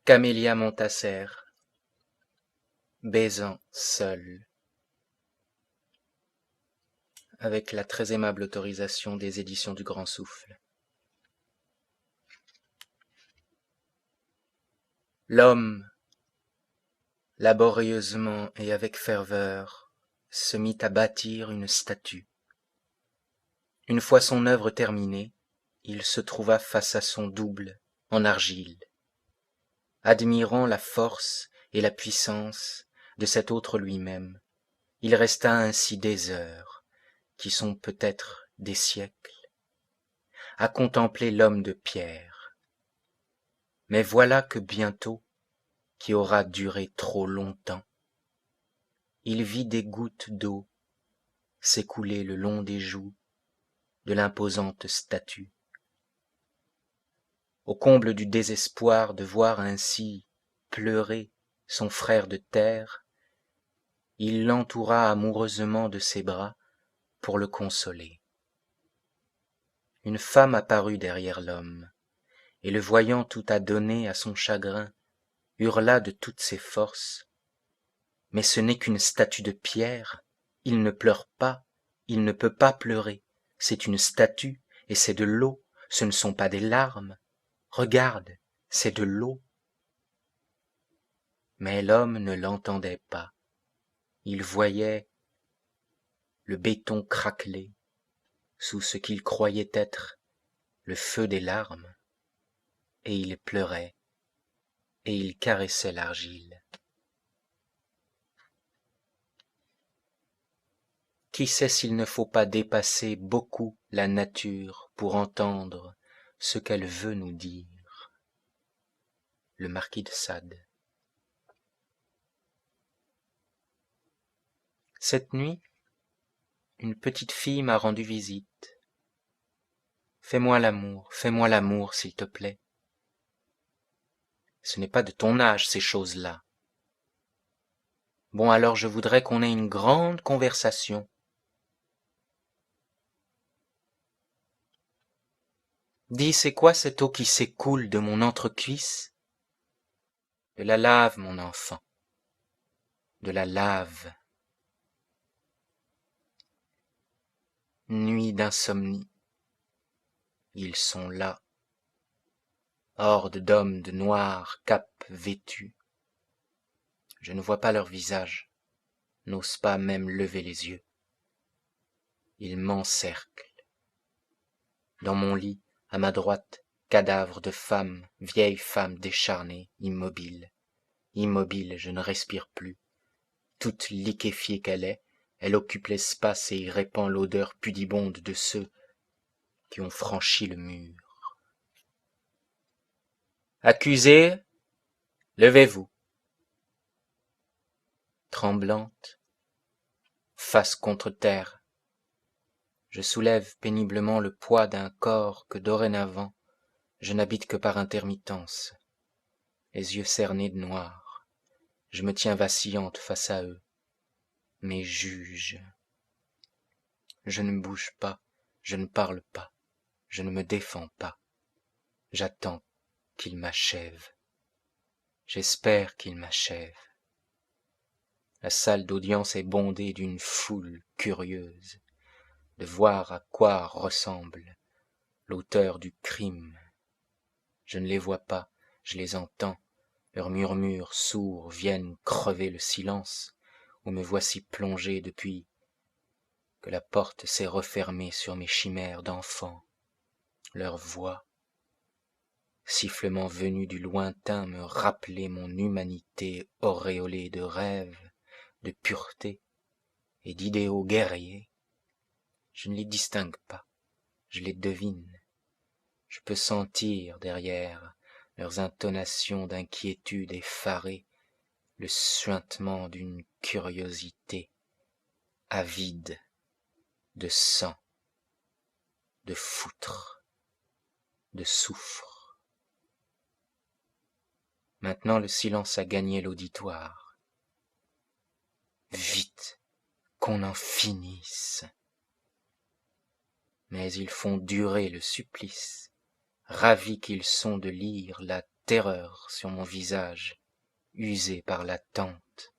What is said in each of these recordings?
Camélia Montasser, baisant seul, avec la très aimable autorisation des éditions du Grand Souffle. L'homme, laborieusement et avec ferveur, se mit à bâtir une statue. Une fois son œuvre terminée, il se trouva face à son double en argile. Admirant la force et la puissance de cet autre lui-même, il resta ainsi des heures, qui sont peut-être des siècles, à contempler l'homme de pierre. Mais voilà que bientôt, qui aura duré trop longtemps, il vit des gouttes d'eau s'écouler le long des joues de l'imposante statue. Au comble du désespoir de voir ainsi pleurer son frère de terre, il l'entoura amoureusement de ses bras pour le consoler. Une femme apparut derrière l'homme, et le voyant tout adonné à son chagrin, hurla de toutes ses forces. Mais ce n'est qu'une statue de pierre, il ne pleure pas, il ne peut pas pleurer, c'est une statue, et c'est de l'eau, ce ne sont pas des larmes. Regarde, c'est de l'eau. Mais l'homme ne l'entendait pas. Il voyait le béton craqueler sous ce qu'il croyait être le feu des larmes, et il pleurait, et il caressait l'argile. Qui sait s'il ne faut pas dépasser beaucoup la nature pour entendre ce qu'elle veut nous dire? Le marquis de Sade. Cette nuit, une petite fille m'a rendu visite. Fais-moi l'amour, s'il te plaît. Ce n'est pas de ton âge, ces choses-là. Bon, alors je voudrais qu'on ait une grande conversation. Dis, c'est quoi cette eau qui s'écoule de mon entrecuisse? De la lave, mon enfant. De la lave. Nuit d'insomnie. Ils sont là. Horde d'hommes de noir, capes vêtus. Je ne vois pas leur visage, n'ose pas même lever les yeux. Ils m'encerclent. Dans mon lit, à ma droite, cadavre de femme, vieille femme décharnée, immobile. Immobile, je ne respire plus. Toute liquéfiée qu'elle est, elle occupe l'espace et y répand l'odeur pudibonde de ceux qui ont franchi le mur. Accusés, levez-vous. Tremblante, face contre terre, je soulève péniblement le poids d'un corps que dorénavant je n'habite que par intermittence. Les yeux cernés de noir, je me tiens vacillante face à eux, mes juges. Je ne bouge pas, je ne parle pas, je ne me défends pas. J'attends qu'il m'achève. J'espère qu'il m'achève. La salle d'audience est bondée d'une foule curieuse de voir à quoi ressemble l'auteur du crime. Je ne les vois pas, je les entends. Leurs murmures sourds viennent crever le silence où me voici plongé depuis que la porte s'est refermée sur mes chimères d'enfant. Leurs voix, sifflements venus du lointain, me rappelaient mon humanité auréolée de rêves, de pureté et d'idéaux guerriers. Je ne les distingue pas, je les devine. Je peux sentir derrière leurs intonations d'inquiétude effarée le suintement d'une curiosité avide de sang, de foutre, de soufre. Maintenant le silence a gagné l'auditoire. Vite, qu'on en finisse. Mais ils font durer le supplice, ravis qu'ils sont de lire la terreur sur mon visage, usé par l'attente.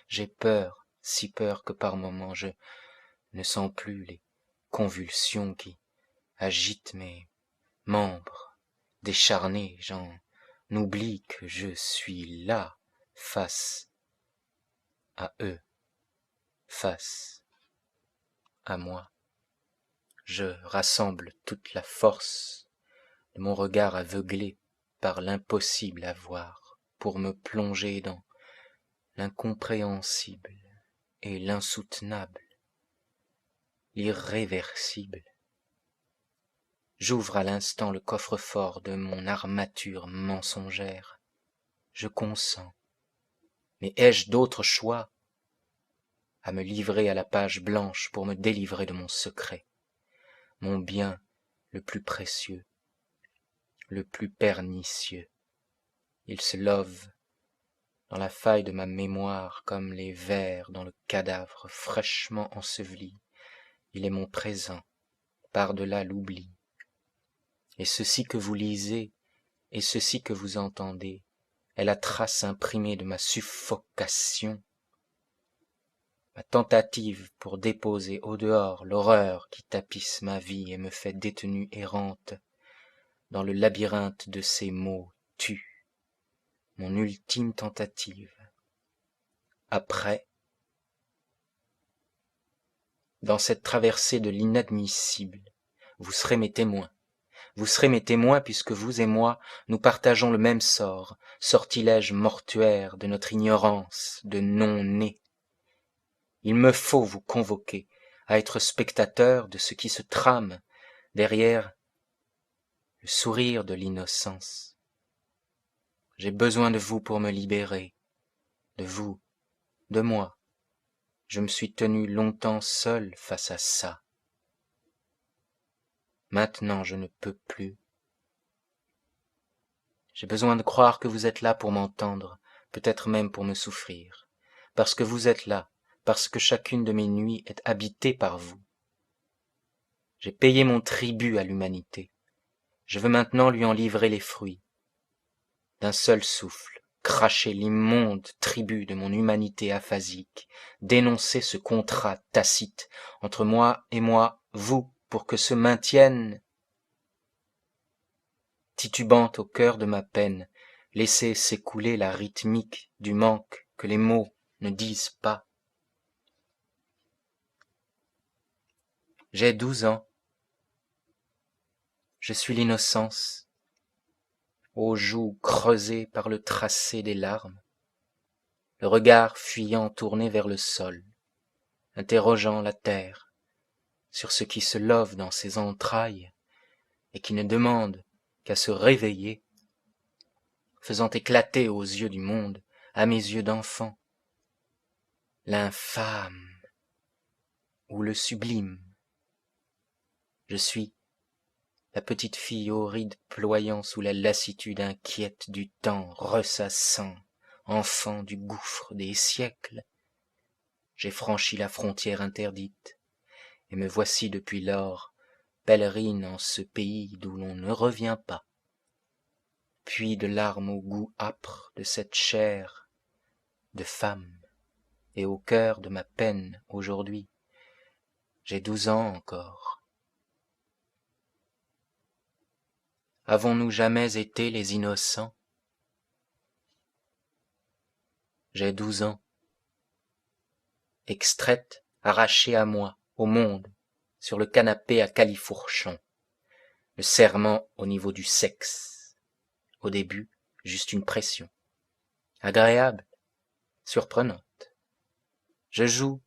J'ai peur, si peur que par moments je ne sens plus les convulsions qui agitent mes membres. Décharné, j'en oublie que je suis là, face à eux, face à moi. Je rassemble toute la force de mon regard aveuglé par l'impossible à voir pour me plonger dans l'incompréhensible et l'insoutenable, l'irréversible. J'ouvre à l'instant le coffre-fort de mon armature mensongère. Je consens. Mais ai-je d'autre choix à me livrer à la page blanche pour me délivrer de mon secret, mon bien le plus précieux, le plus pernicieux. Il se love dans la faille de ma mémoire comme les vers dans le cadavre fraîchement enseveli. Il est mon présent, par-delà l'oubli. Et ceci que vous lisez, et ceci que vous entendez, est la trace imprimée de ma suffocation, ma tentative pour déposer au dehors l'horreur qui tapisse ma vie et me fait détenue errante dans le labyrinthe de ces mots tus, mon ultime tentative. Après, dans cette traversée de l'inadmissible, vous serez mes témoins. Vous serez mes témoins puisque vous et moi, nous partageons le même sort, sortilège mortuaire de notre ignorance de non-né. Il me faut vous convoquer à être spectateur de ce qui se trame derrière le sourire de l'innocence. J'ai besoin de vous pour me libérer, de vous, de moi. Je me suis tenu longtemps seul face à ça. Maintenant je ne peux plus. J'ai besoin de croire que vous êtes là pour m'entendre, peut-être même pour me souffrir, parce que vous êtes là, parce que chacune de mes nuits est habitée par vous. J'ai payé mon tribut à l'humanité. Je veux maintenant lui en livrer les fruits. D'un seul souffle, cracher l'immonde tribut de mon humanité aphasique, dénoncer ce contrat tacite entre moi et moi, vous, pour que se maintienne, titubante au cœur de ma peine, laisser s'écouler la rythmique du manque que les mots ne disent pas. J'ai 12 ans. Je suis l'innocence, aux joues creusées par le tracé des larmes, le regard fuyant tourné vers le sol, interrogeant la terre sur ce qui se love dans ses entrailles et qui ne demande qu'à se réveiller, faisant éclater aux yeux du monde, à mes yeux d'enfant, l'infâme ou le sublime. Je suis la petite fille aux rides ployant sous la lassitude inquiète du temps ressassant, enfant du gouffre des siècles. J'ai franchi la frontière interdite, et me voici depuis lors pèlerine en ce pays d'où l'on ne revient pas. Puis de larmes au goût âpre de cette chair de femme, et au cœur de ma peine aujourd'hui, j'ai 12 ans encore. Avons-nous jamais été les innocents? J'ai 12 ans. Extraite, arrachée à moi, au monde, sur le canapé à califourchon, le serment au niveau du sexe. Au début, juste une pression. Agréable, surprenante. Je joue,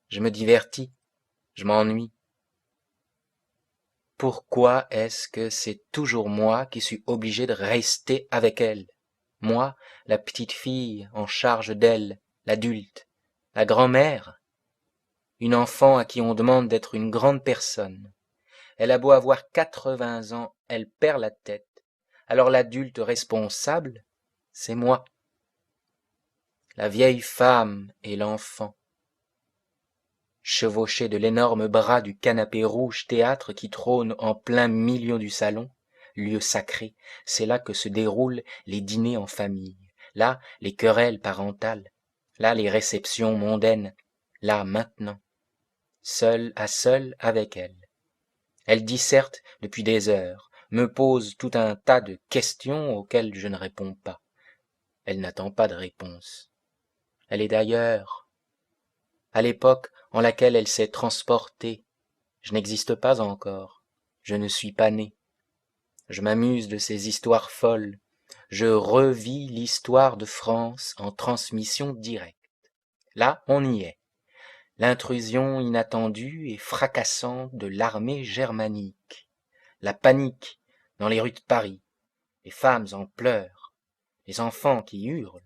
je me divertis, je m'ennuie. Pourquoi est-ce que c'est toujours moi qui suis obligé de rester avec elle? Moi, la petite fille en charge d'elle, l'adulte, la grand-mère? Une enfant à qui on demande d'être une grande personne. Elle a beau avoir 80 ans, elle perd la tête. Alors l'adulte responsable, c'est moi. La vieille femme et l'enfant. Chevauché de l'énorme bras du canapé rouge théâtre qui trône en plein milieu du salon, lieu sacré, c'est là que se déroulent les dîners en famille, là les querelles parentales, là les réceptions mondaines, là maintenant, seul à seul avec elle. Elle disserte depuis des heures, me pose tout un tas de questions auxquelles je ne réponds pas. Elle n'attend pas de réponse. Elle est d'ailleurs, à l'époque en laquelle elle s'est transportée. Je n'existe pas encore, je ne suis pas né. Je m'amuse de ces histoires folles. Je revis l'histoire de France en transmission directe. Là, on y est. L'intrusion inattendue et fracassante de l'armée germanique. La panique dans les rues de Paris. Les femmes en pleurs. Les enfants qui hurlent.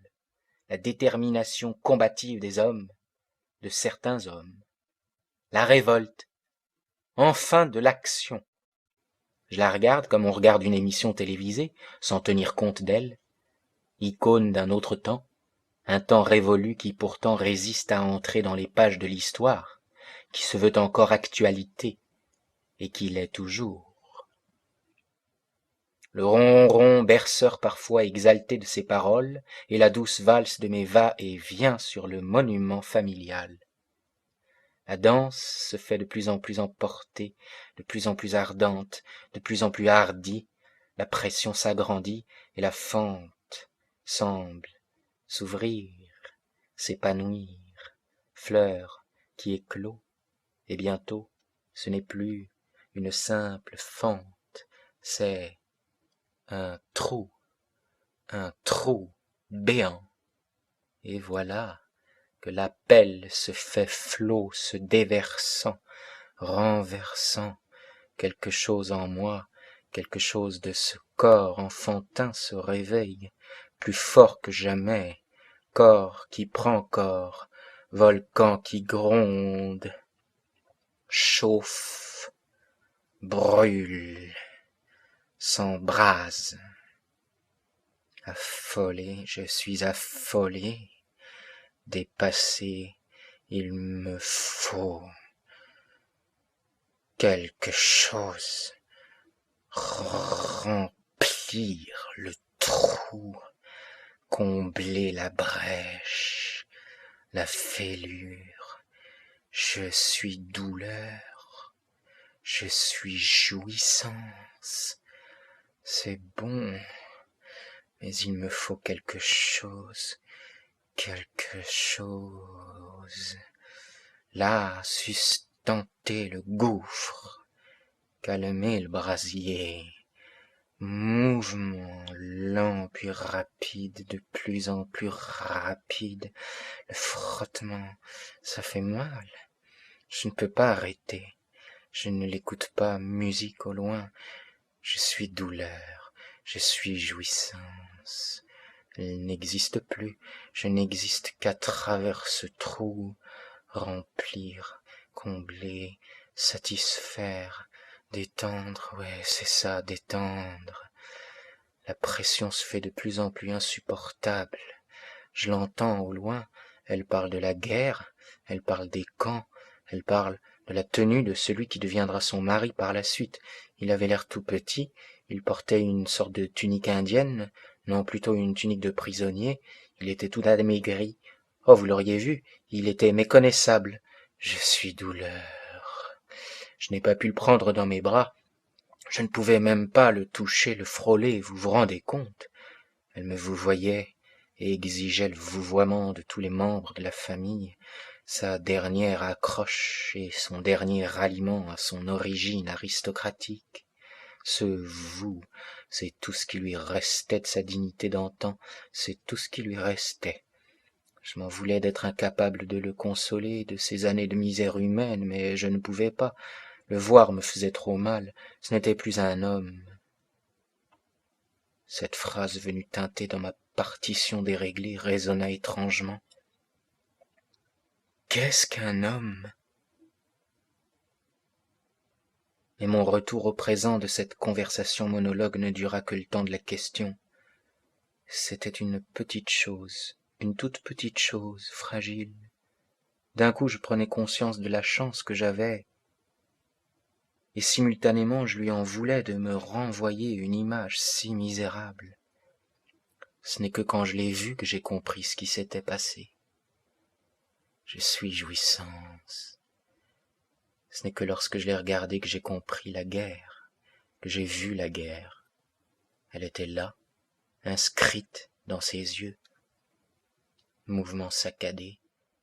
La détermination combative des hommes, de certains hommes. La révolte. Enfin de l'action. Je la regarde comme on regarde une émission télévisée, sans tenir compte d'elle, icône d'un autre temps, un temps révolu qui pourtant résiste à entrer dans les pages de l'histoire, qui se veut encore actualité, et qui l'est toujours. Le ronron berceur parfois exalté de ses paroles, et la douce valse de mes va-et-vient sur le monument familial. La danse se fait de plus en plus emportée, de plus en plus ardente, de plus en plus hardie, la pression s'agrandit et la fente semble s'ouvrir, s'épanouir, fleur qui éclot, et bientôt ce n'est plus une simple fente, c'est un trou béant, et voilà que la pelle se fait flot se déversant, renversant quelque chose en moi, quelque chose de ce corps enfantin se réveille, plus fort que jamais, corps qui prend corps, volcan qui gronde, chauffe, brûle, s'embrase. Affolé, je suis affolé, dépassé, il me faut quelque chose, remplir le trou, combler la brèche, la fêlure. Je suis douleur, je suis jouissance. C'est bon, mais il me faut quelque chose. Là, sustenter le gouffre, calmer le brasier, mouvement lent puis rapide, de plus en plus rapide, le frottement, ça fait mal, je ne peux pas arrêter, je ne l'écoute pas, musique au loin, je suis douleur, je suis jouissance. Elle n'existe plus, je n'existe qu'à travers ce trou, remplir, combler, satisfaire, détendre, ouais, c'est ça, détendre. La pression se fait de plus en plus insupportable. Je l'entends au loin, elle parle de la guerre, elle parle des camps, elle parle de la tenue de celui qui deviendra son mari par la suite. Il avait l'air tout petit, il portait une sorte de tunique indienne, non plutôt une tunique de prisonnier, il était tout amaigri. Oh, vous l'auriez vu, il était méconnaissable. Je suis douleur. Je n'ai pas pu le prendre dans mes bras, je ne pouvais même pas le toucher, le frôler, vous vous rendez compte? Elle me vouvoyait et exigeait le vouvoiement de tous les membres de la famille, sa dernière accroche et son dernier ralliement à son origine aristocratique. Ce vous, c'est tout ce qui lui restait de sa dignité d'antan, c'est tout ce qui lui restait. Je m'en voulais d'être incapable de le consoler de ces années de misère humaine, mais je ne pouvais pas. Le voir me faisait trop mal, ce n'était plus un homme. Cette phrase venue teinter dans ma partition déréglée résonna étrangement. Qu'est-ce qu'un homme? Mais mon retour au présent de cette conversation monologue ne dura que le temps de la question. C'était une petite chose, une toute petite chose, fragile. D'un coup je prenais conscience de la chance que j'avais et simultanément je lui en voulais de me renvoyer une image si misérable. Ce n'est que quand je l'ai vue que j'ai compris ce qui s'était passé. Je suis jouissance. Ce n'est que lorsque je l'ai regardée que j'ai compris la guerre, que j'ai vu la guerre. Elle était là, inscrite dans ses yeux. Mouvements saccadés,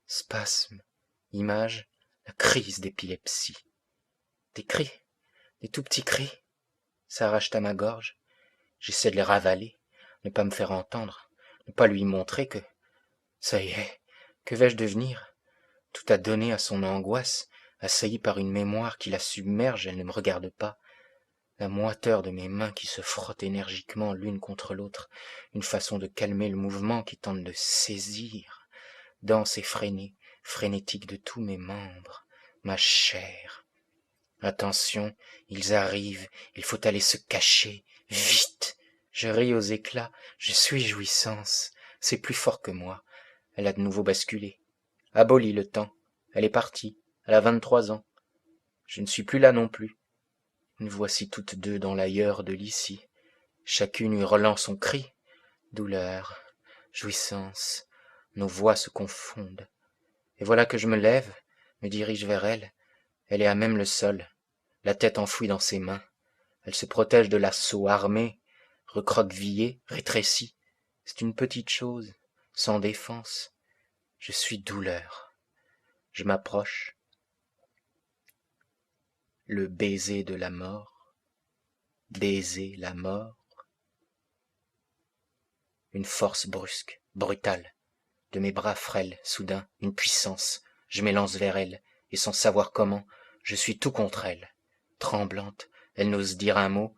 spasmes, images, la crise d'épilepsie. Des cris, des tout petits cris, s'arrachent à ma gorge. J'essaie de les ravaler, ne pas me faire entendre, ne pas lui montrer que, ça y est, que vais-je devenir? Tout a donné à son angoisse, assaillie par une mémoire qui la submerge, elle ne me regarde pas. La moiteur de mes mains qui se frottent énergiquement l'une contre l'autre, une façon de calmer le mouvement qui tente de saisir, danse effrénée, frénétique de tous mes membres, ma chair. Attention, ils arrivent, il faut aller se cacher, vite. Je ris aux éclats, je suis jouissance, c'est plus fort que moi. Elle a de nouveau basculé. Aboli le temps, elle est partie, elle a 23 ans. Je ne suis plus là non plus. Nous voici toutes deux dans l'ailleurs de l'ici, chacune hurlant son cri. Douleur, jouissance, nos voix se confondent. Et voilà que je me lève, me dirige vers elle. Elle est à même le sol, la tête enfouie dans ses mains. Elle se protège de l'assaut armé, recroquevillée, rétrécie. C'est une petite chose, sans défense. Je suis douleur. Je m'approche. Le baiser de la mort. Baiser la mort. Une force brusque, brutale. De mes bras frêles, soudain, une puissance. Je m'élance vers elle, et sans savoir comment, je suis tout contre elle. Tremblante, elle n'ose dire un mot.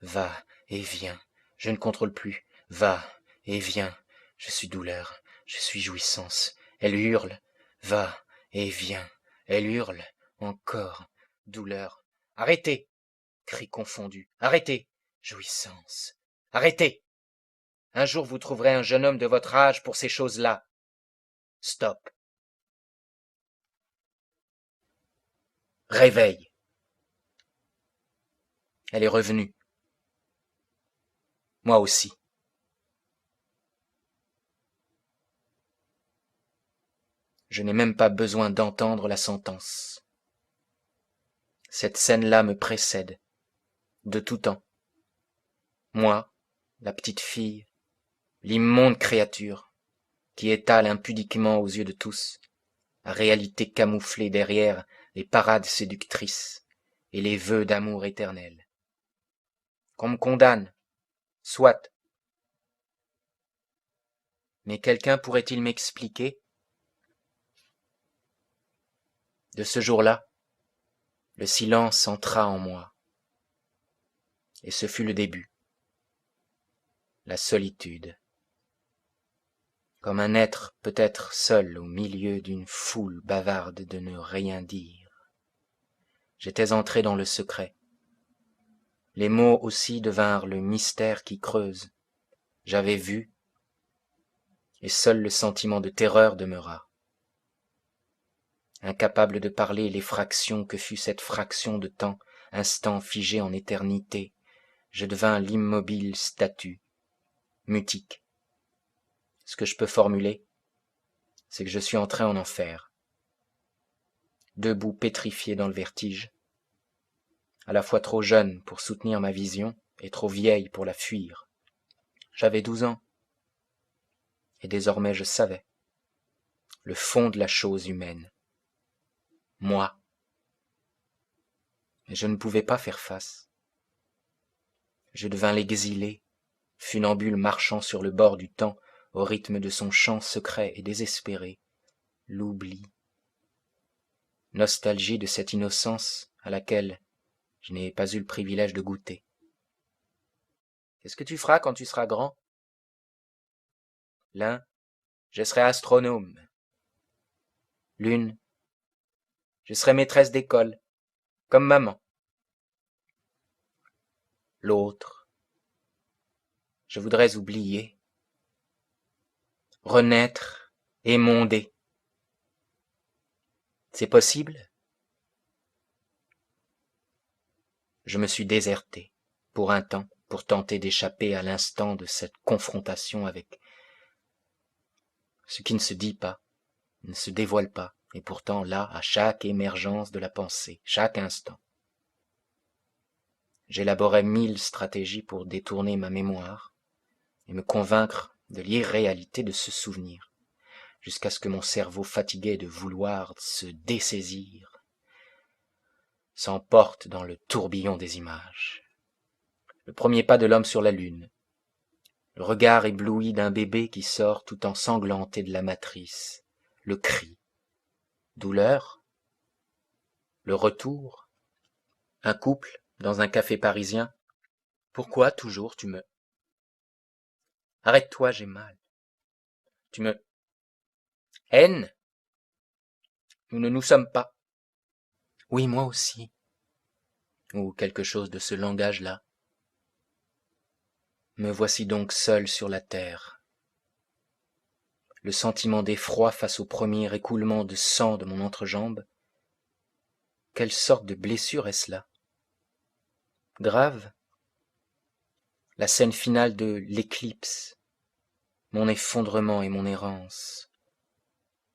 Va et viens, je ne contrôle plus. Va et viens, je suis douleur, je suis jouissance. Elle hurle. Va et viens, elle hurle. Encore, douleur. Arrêtez! Cris confondus. Arrêtez! Jouissance. Arrêtez! Un jour vous trouverez un jeune homme de votre âge pour ces choses-là. Stop. Réveil. Elle est revenue. Moi aussi. Je n'ai même pas besoin d'entendre la sentence. Cette scène-là me précède, de tout temps. Moi, la petite fille, l'immonde créature, qui étale impudiquement aux yeux de tous, la réalité camouflée derrière les parades séductrices et les vœux d'amour éternel. Qu'on me condamne, soit. Mais quelqu'un pourrait-il m'expliquer? De ce jour-là, le silence entra en moi. Et ce fut le début. La solitude. Comme un être peut-être seul au milieu d'une foule bavarde de ne rien dire. J'étais entré dans le secret. Les mots aussi devinrent le mystère qui creuse. J'avais vu, et seul le sentiment de terreur demeura. Incapable de parler les fractions que fut cette fraction de temps, instant figé en éternité, je devins l'immobile statue, mutique. Ce que je peux formuler, c'est que je suis entré en enfer, debout pétrifié dans le vertige, à la fois trop jeune pour soutenir ma vision et trop vieille pour la fuir. J'avais 12 ans, et désormais je savais le fond de la chose humaine. Moi. Mais je ne pouvais pas faire face. Je devins l'exilé, funambule marchant sur le bord du temps au rythme de son chant secret et désespéré, l'oubli. Nostalgie de cette innocence à laquelle je n'ai pas eu le privilège de goûter. Qu'est-ce que tu feras quand tu seras grand? L'un, je serai astronome. L'une, je serai maîtresse d'école, comme maman. L'autre, je voudrais oublier, renaître, émonder. C'est possible? je me suis déserté, pour un temps, pour tenter d'échapper à l'instant de cette confrontation avec ce qui ne se dit pas, ne se dévoile pas, et pourtant là, à chaque émergence de la pensée, chaque instant. J'élaborais 1000 stratégies pour détourner ma mémoire et me convaincre de l'irréalité de ce souvenir, jusqu'à ce que mon cerveau fatigué de vouloir se dessaisir s'emporte dans le tourbillon des images. Le premier pas de l'homme sur la lune, le regard ébloui d'un bébé qui sort tout ensanglanté de la matrice, le cri, douleur, le retour, un couple dans un café parisien. Pourquoi toujours tu me... Arrête-toi, j'ai mal. Tu me... Haine? Nous ne nous sommes pas. Oui, moi aussi. Ou quelque chose de ce langage-là. Me voici donc seul sur la terre. Le sentiment d'effroi face au premier écoulement de sang de mon entrejambe. Quelle sorte de blessure est-ce là? Grave? La scène finale de l'éclipse, mon effondrement et mon errance.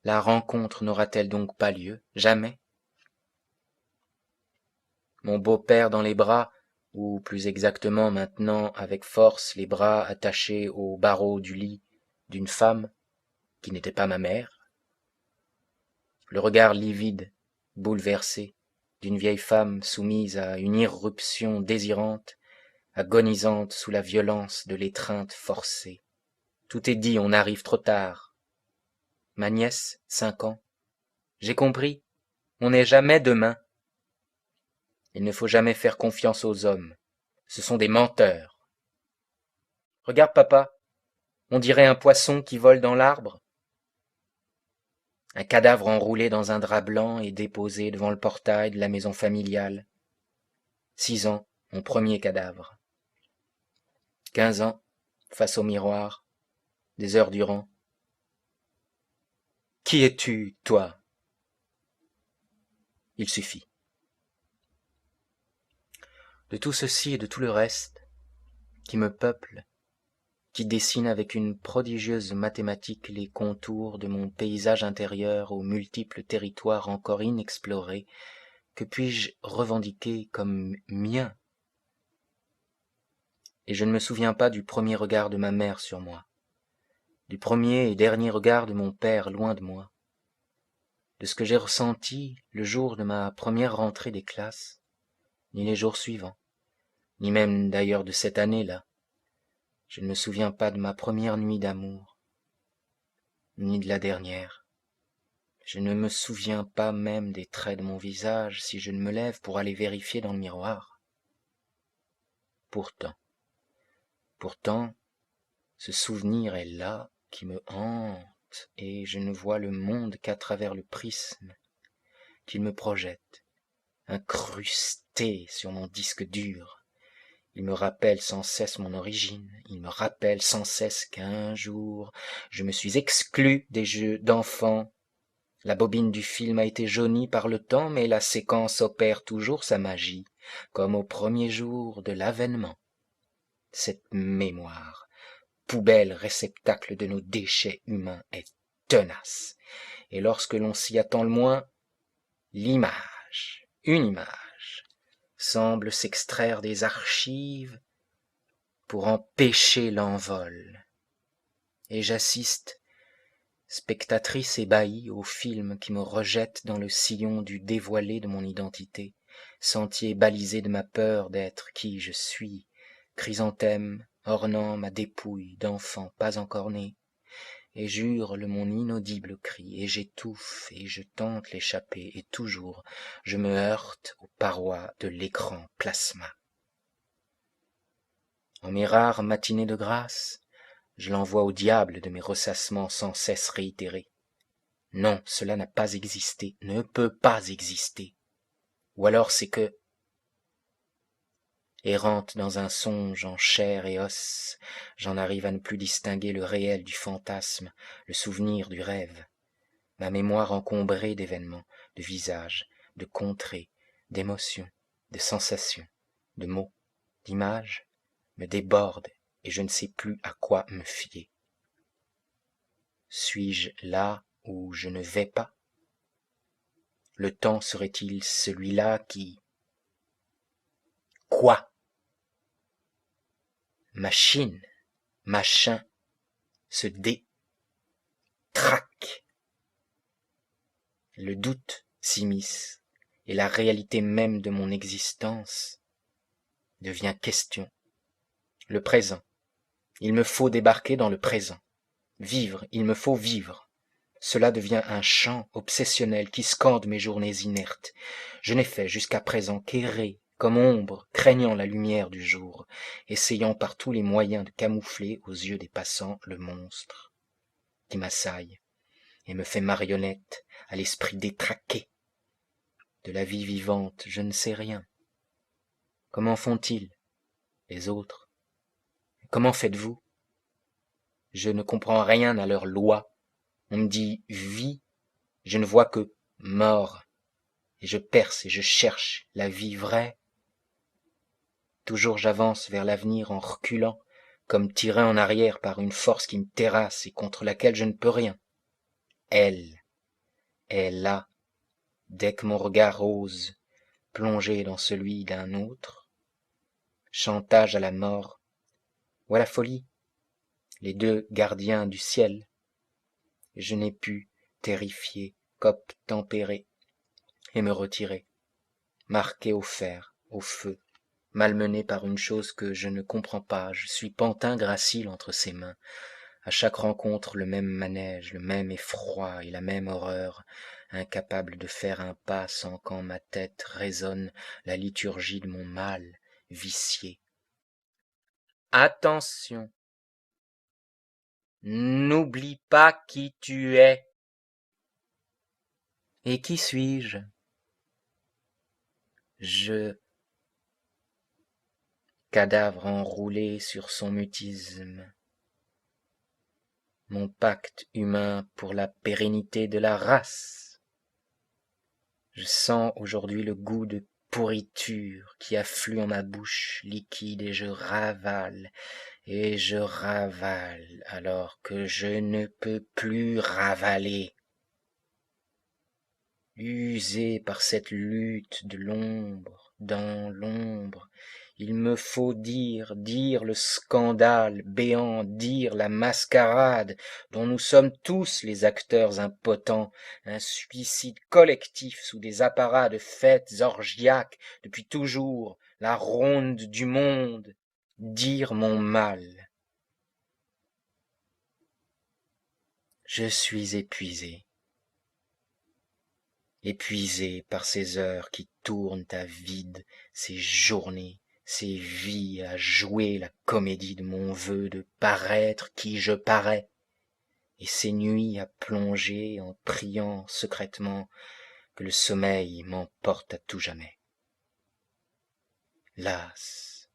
La rencontre n'aura-t-elle donc pas lieu? Jamais? Mon beau-père dans les bras, ou plus exactement maintenant avec force les bras attachés aux barreaux du lit d'une femme qui n'était pas ma mère. Le regard livide, bouleversé, d'une vieille femme soumise à une irruption désirante, agonisante sous la violence de l'étreinte forcée. Tout est dit, on arrive trop tard. Ma nièce, 5 ans. J'ai compris, on n'est jamais demain. Il ne faut jamais faire confiance aux hommes. Ce sont des menteurs. Regarde papa, on dirait un poisson qui vole dans l'arbre. Un cadavre enroulé dans un drap blanc et déposé devant le portail de la maison familiale. 6 ans, mon premier cadavre. 15 ans, face au miroir, des heures durant. Qui es-tu, toi? Il suffit. De tout ceci et de tout le reste, qui me peuple, qui dessine avec une prodigieuse mathématique les contours de mon paysage intérieur aux multiples territoires encore inexplorés, que puis-je revendiquer comme mien? Et je ne me souviens pas du premier regard de ma mère sur moi, du premier et dernier regard de mon père loin de moi, de ce que j'ai ressenti le jour de ma première rentrée des classes, ni les jours suivants, ni même d'ailleurs de cette année-là. Je ne me souviens pas de ma première nuit d'amour, ni de la dernière. Je ne me souviens pas même des traits de mon visage si je ne me lève pour aller vérifier dans le miroir. Pourtant, ce souvenir est là, qui me hante, et je ne vois le monde qu'à travers le prisme qu'il me projette, incrusté sur mon disque dur. Il me rappelle sans cesse mon origine, il me rappelle sans cesse qu'un jour, je me suis exclu des jeux d'enfant. La bobine du film a été jaunie par le temps, mais la séquence opère toujours sa magie, comme au premier jour de l'avènement. Cette mémoire, poubelle réceptacle de nos déchets humains, est tenace, et lorsque l'on s'y attend le moins, l'image, une image, semble s'extraire des archives pour empêcher l'envol. Et j'assiste, spectatrice ébahie, au film qui me rejette dans le sillon du dévoilé de mon identité, sentier balisé de ma peur d'être qui je suis, chrysanthème ornant ma dépouille d'enfant pas encore né, et j'hurle mon inaudible cri, et j'étouffe, et je tente l'échapper, et toujours je me heurte aux parois de l'écran plasma. En mes rares matinées de grâce, je l'envoie au diable de mes ressassements sans cesse réitérés. Non, cela n'a pas existé, ne peut pas exister. Ou alors c'est que, errante dans un songe en chair et os, j'en arrive à ne plus distinguer le réel du fantasme, le souvenir du rêve. Ma mémoire encombrée d'événements, de visages, de contrées, d'émotions, de sensations. de mots, d'images, me déborde et je ne sais plus à quoi me fier. Suis-je là où je ne vais pas? Le temps serait-il celui-là qui... Quoi? Machine, machin, se détraque. Le doute s'immisce et la réalité même de mon existence devient question. Le présent. Il me faut débarquer dans le présent. Vivre, il me faut vivre. Cela devient un chant obsessionnel qui scande mes journées inertes. Je n'ai fait jusqu'à présent qu'errer, comme ombre, craignant la lumière du jour, essayant par tous les moyens de camoufler aux yeux des passants le monstre qui m'assaille et me fait marionnette à l'esprit détraqué. De la vie vivante, je ne sais rien. Comment font-ils, les autres? Comment faites-vous? Je ne comprends rien à leurs lois. On me dit vie, je ne vois que mort. Et je perce et je cherche la vie vraie. Toujours j'avance vers l'avenir en reculant, comme tiré en arrière par une force qui me terrasse et contre laquelle je ne peux rien. Elle est là, dès que mon regard ose plonger dans celui d'un autre. Chantage à la mort, ou à la folie, les deux gardiens du ciel. Je n'ai pu, terrifier, qu'obtempérer et me retirer, marqué au fer, au feu, malmené par une chose que je ne comprends pas. Je suis pantin gracile entre ses mains. À chaque rencontre, le même manège, le même effroi et la même horreur, incapable de faire un pas sans qu'en ma tête résonne la liturgie de mon mal vicié. Attention! N'oublie pas qui tu es. Et qui suis-je? Cadavre enroulé sur son mutisme. Mon pacte humain pour la pérennité de la race. Je sens aujourd'hui le goût de pourriture qui afflue en ma bouche liquide et je ravale alors que je ne peux plus ravaler. Usé par cette lutte de l'ombre dans l'ombre, il me faut dire le scandale béant, dire la mascarade dont nous sommes tous les acteurs impotents, un suicide collectif sous des apparats de fêtes orgiaques depuis toujours, la ronde du monde, dire mon mal. Je suis épuisé. Épuisé par ces heures qui tournent à vide, ces journées, ces vies à jouer la comédie de mon vœu de paraître qui je parais, et ces nuits à plonger en priant secrètement que le sommeil m'emporte à tout jamais. Las,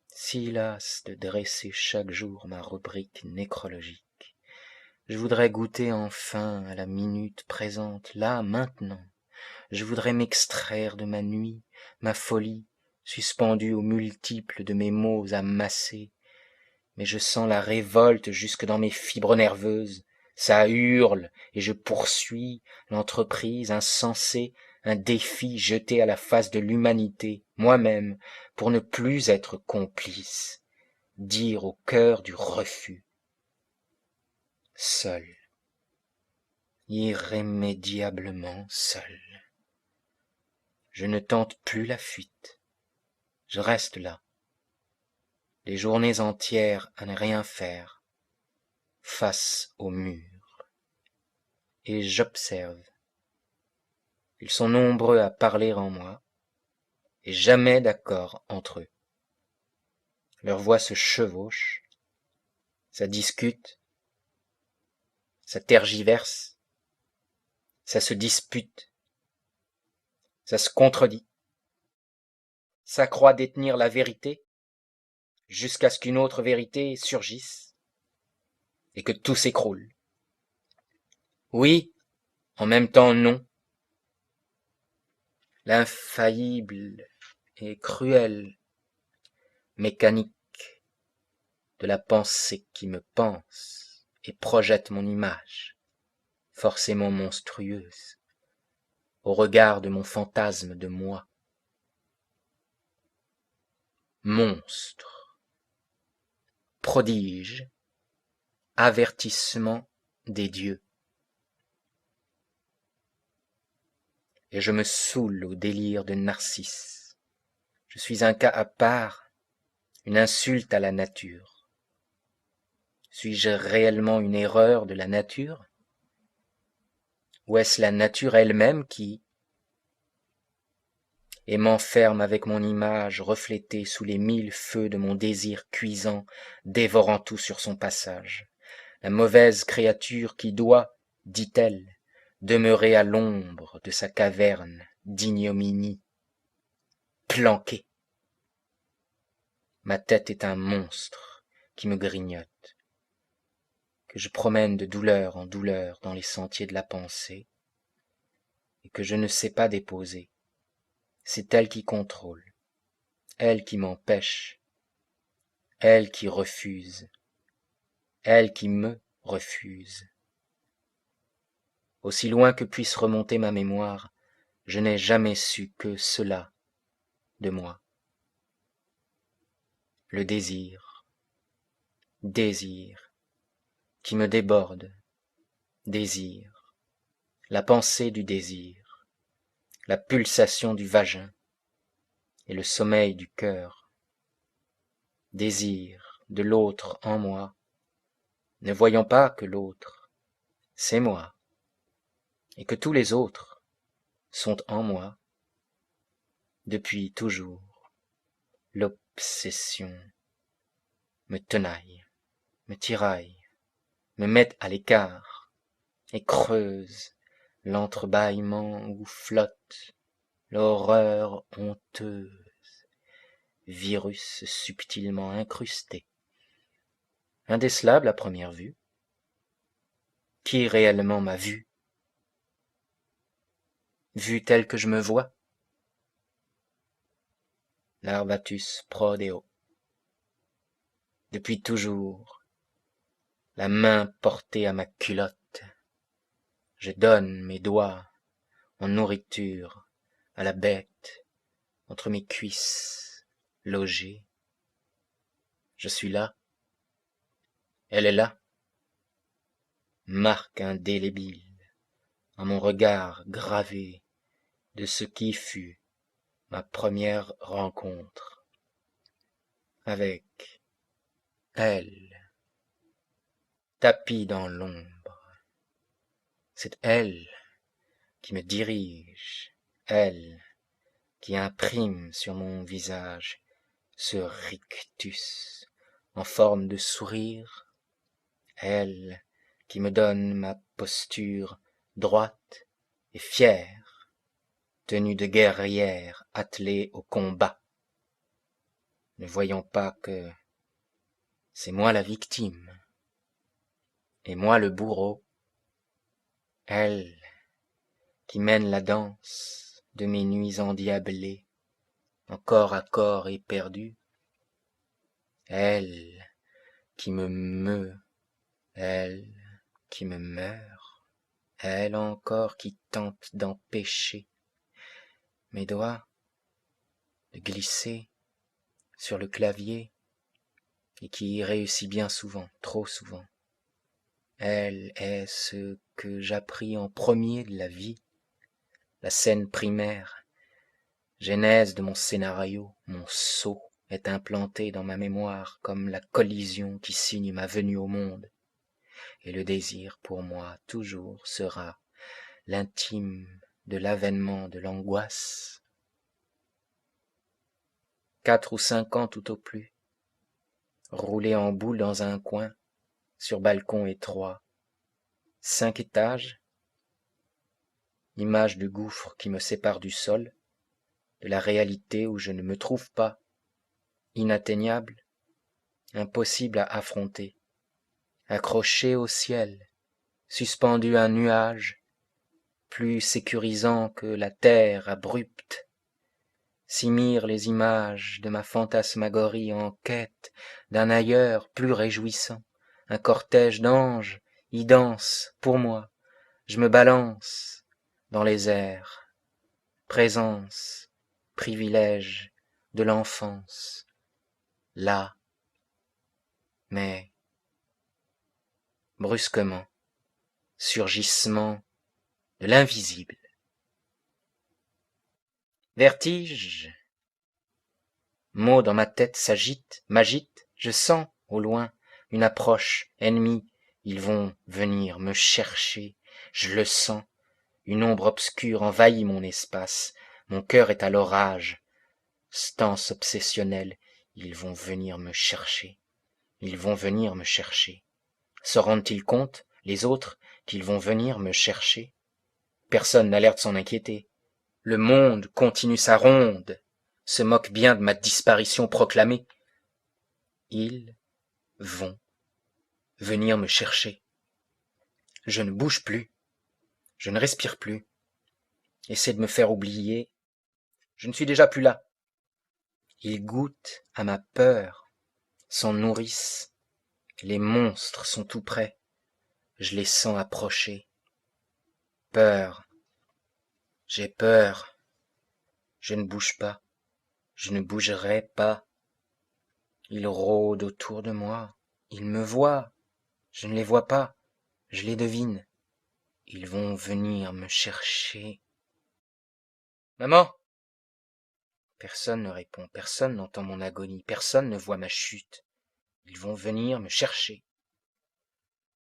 si las de dresser chaque jour ma rubrique nécrologique. Je voudrais goûter enfin à la minute présente, là, maintenant. Je voudrais m'extraire de ma nuit, ma folie, suspendue aux multiples de mes mots amassés. Mais je sens la révolte jusque dans mes fibres nerveuses. Ça hurle, et je poursuis l'entreprise insensée, un défi jeté à la face de l'humanité, moi-même, pour ne plus être complice, dire au cœur du refus. Seul, irrémédiablement seul. Je ne tente plus la fuite. Je reste là, des journées entières à ne rien faire, face au mur. Et j'observe. Ils sont nombreux à parler en moi, et jamais d'accord entre eux. Leurs voix se chevauchent, ça discute, ça tergiverse, ça se dispute, ça se contredit, ça croit détenir la vérité, jusqu'à ce qu'une autre vérité surgisse, et que tout s'écroule. Oui, en même temps non. L'infaillible et cruelle mécanique de la pensée qui me pense et projette mon image, forcément monstrueuse, au regard de mon fantasme de moi. Monstre, prodige, avertissement des dieux. Et je me saoule au délire de Narcisse. Je suis un cas à part, une insulte à la nature. Suis-je réellement une erreur de la nature? Ou est-ce la nature elle-même qui, et m'enferme avec mon image reflétée sous les 1000 feux de mon désir cuisant, dévorant tout sur son passage? La mauvaise créature qui doit, dit-elle, demeurer à l'ombre de sa caverne d'ignominie, planquée. Ma tête est un monstre qui me grignote, que je promène de douleur en douleur dans les sentiers de la pensée, et que je ne sais pas déposer. C'est elle qui contrôle, elle qui m'empêche, elle qui refuse, elle qui me refuse. Aussi loin que puisse remonter ma mémoire, je n'ai jamais su que cela de moi. Le désir, qui me déborde, désir, la pensée du désir, la pulsation du vagin et le sommeil du cœur. Désir de l'autre en moi, ne voyons pas que l'autre, c'est moi, et que tous les autres sont en moi, depuis toujours. L'obsession me tenaille, me tiraille, me met à l'écart, et creuse l'entrebâillement où flotte l'horreur honteuse, virus subtilement incrusté, indécelable à première vue. Qui réellement m'a vu tel que je me vois? Larvatus prodeo. Depuis toujours, la main portée à ma culotte, je donne mes doigts en nourriture à la bête entre mes cuisses logées. Je suis là, elle est là, marque indélébile en mon regard gravé de ce qui fut ma première rencontre avec elle, tapie dans l'ombre. C'est elle qui me dirige, elle qui imprime sur mon visage ce rictus en forme de sourire, elle qui me donne ma posture droite et fière, tenue de guerrière attelée au combat. Ne voyons pas que c'est moi la victime, et moi le bourreau, elle qui mène la danse de mes nuits endiablées, en corps à corps éperdu, elle qui me meut, elle qui me meurt, elle encore qui tente d'empêcher mes doigts de glisser sur le clavier et qui y réussit bien souvent, trop souvent. Elle est ce que j'appris en premier de la vie, la scène primaire, genèse de mon scénario, mon sceau est implanté dans ma mémoire comme la collision qui signe ma venue au monde. Et le désir pour moi toujours sera l'intime de l'avènement de l'angoisse. 4 ou 5 ans tout au plus, roulé en boule dans un coin, sur balcon étroit, 5 étages, image de gouffre qui me sépare du sol, de la réalité où je ne me trouve pas, inatteignable, impossible à affronter, accroché au ciel, suspendu à un nuage, plus sécurisant que la terre abrupte, s'y mirent les images de ma fantasmagorie en quête d'un ailleurs plus réjouissant. Un cortège d'anges y danse pour moi, je me balance dans les airs. Présence, privilège de l'enfance, là, mais brusquement, surgissement de l'invisible. Vertige, mots dans ma tête s'agitent, m'agitent, je sens au loin une approche ennemie, ils vont venir me chercher, je le sens, une ombre obscure envahit mon espace, mon cœur est à l'orage, stance obsessionnelle, ils vont venir me chercher, ils vont venir me chercher. Se rendent-ils compte, les autres, qu'ils vont venir me chercher? Personne n'a l'air de s'en inquiéter. Le monde continue sa ronde, se moque bien de ma disparition proclamée. Ils vont venir me chercher. Je ne bouge plus, je ne respire plus. Essaie de me faire oublier. Je ne suis déjà plus là. Ils goûtent à ma peur, s'en nourrissent. Les monstres sont tout près. Je les sens approcher. Peur. J'ai peur. Je ne bouge pas. Je ne bougerai pas. Ils rôdent autour de moi. Ils me voient. Je ne les vois pas. Je les devine. Ils vont venir me chercher. Maman! Personne ne répond. Personne n'entend mon agonie. Personne ne voit ma chute. Ils vont venir me chercher.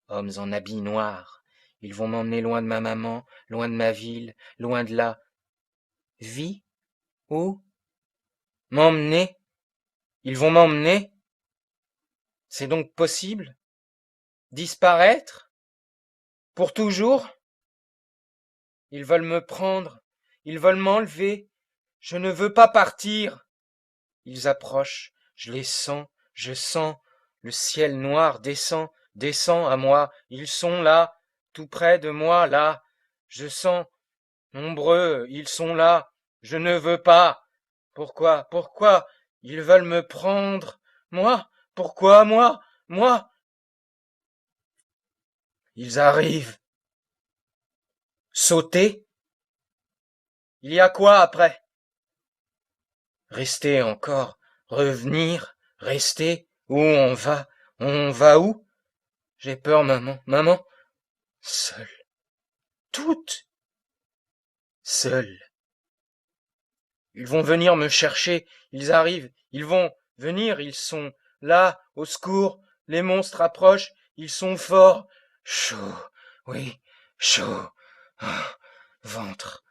Hommes en habits noirs. Ils vont m'emmener loin de ma maman, loin de ma ville, loin de la vie. Où? M'emmener? Ils vont m'emmener? C'est donc possible? Disparaître? Pour toujours? Ils veulent me prendre, ils veulent m'enlever. Je ne veux pas partir. Ils approchent, je les sens, je sens. Le ciel noir descend, descend à moi. Ils sont là, tout près de moi, là. Je sens, nombreux, ils sont là. Je ne veux pas. Pourquoi, pourquoi? Ils veulent me prendre. Moi? Pourquoi moi? Moi? Ils arrivent. Sauter? Il y a quoi après? Rester encore, revenir, rester. Où on va? On va où? J'ai peur, maman, maman. Seule. Toutes. Seule. Ils vont venir me chercher. Ils arrivent. Ils vont venir. Ils sont là, au secours. Les monstres approchent. Ils sont forts. Chaud. Oui, chaud. Ah, ventre.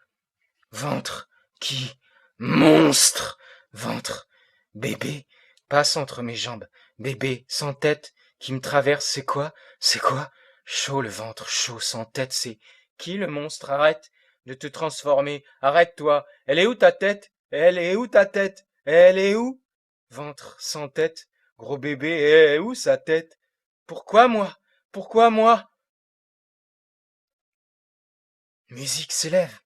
Ventre. Qui? Monstre. Ventre. Bébé passe entre mes jambes. Bébé sans tête qui me traverse. C'est quoi? C'est quoi? Chaud le ventre, chaud sans tête. C'est qui le monstre? Arrête de te transformer. Arrête-toi. Elle est où ta tête? Elle est où ta tête? Elle est où? Ventre sans tête. Gros bébé, elle est où sa tête? Pourquoi moi? Pourquoi moi? Musique s'élève.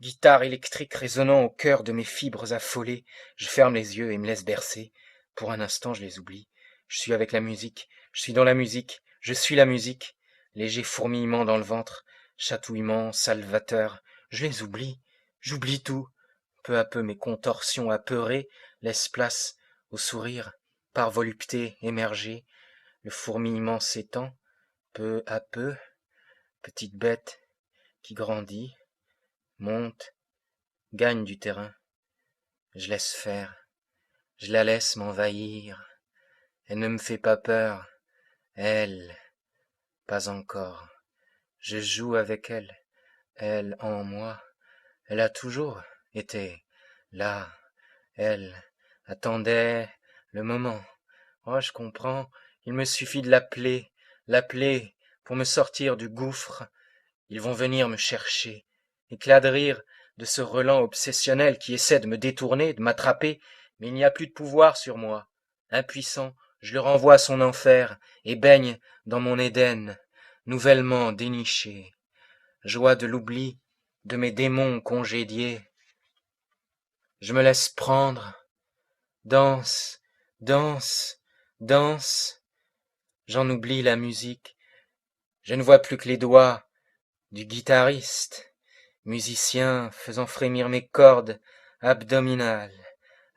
Guitare électrique résonnant au cœur de mes fibres affolées, je ferme les yeux et me laisse bercer. Pour un instant, je les oublie. Je suis avec la musique, je suis dans la musique, je suis la musique. Léger fourmillement dans le ventre, chatouillement salvateur. Je les oublie, j'oublie tout. Peu à peu, mes contorsions apeurées laissent place au sourire, par volupté émergée. Le fourmillement s'étend, peu à peu, petite bête qui grandit, monte, gagne du terrain. Je laisse faire, je la laisse m'envahir. Elle ne me fait pas peur, elle, pas encore. Je joue avec elle, elle en moi. Elle a toujours été là, elle attendait le moment. Oh, je comprends, il me suffit de l'appeler pour me sortir du gouffre. Ils vont venir me chercher, éclat de rire de ce relent obsessionnel qui essaie de me détourner, de m'attraper, mais il n'y a plus de pouvoir sur moi. Impuissant, je le renvoie à son enfer et baigne dans mon Éden, nouvellement déniché. Joie de l'oubli, de mes démons congédiés. Je me laisse prendre, danse, danse, danse. J'en oublie la musique. Je ne vois plus que les doigts du guitariste, musicien faisant frémir mes cordes abdominales,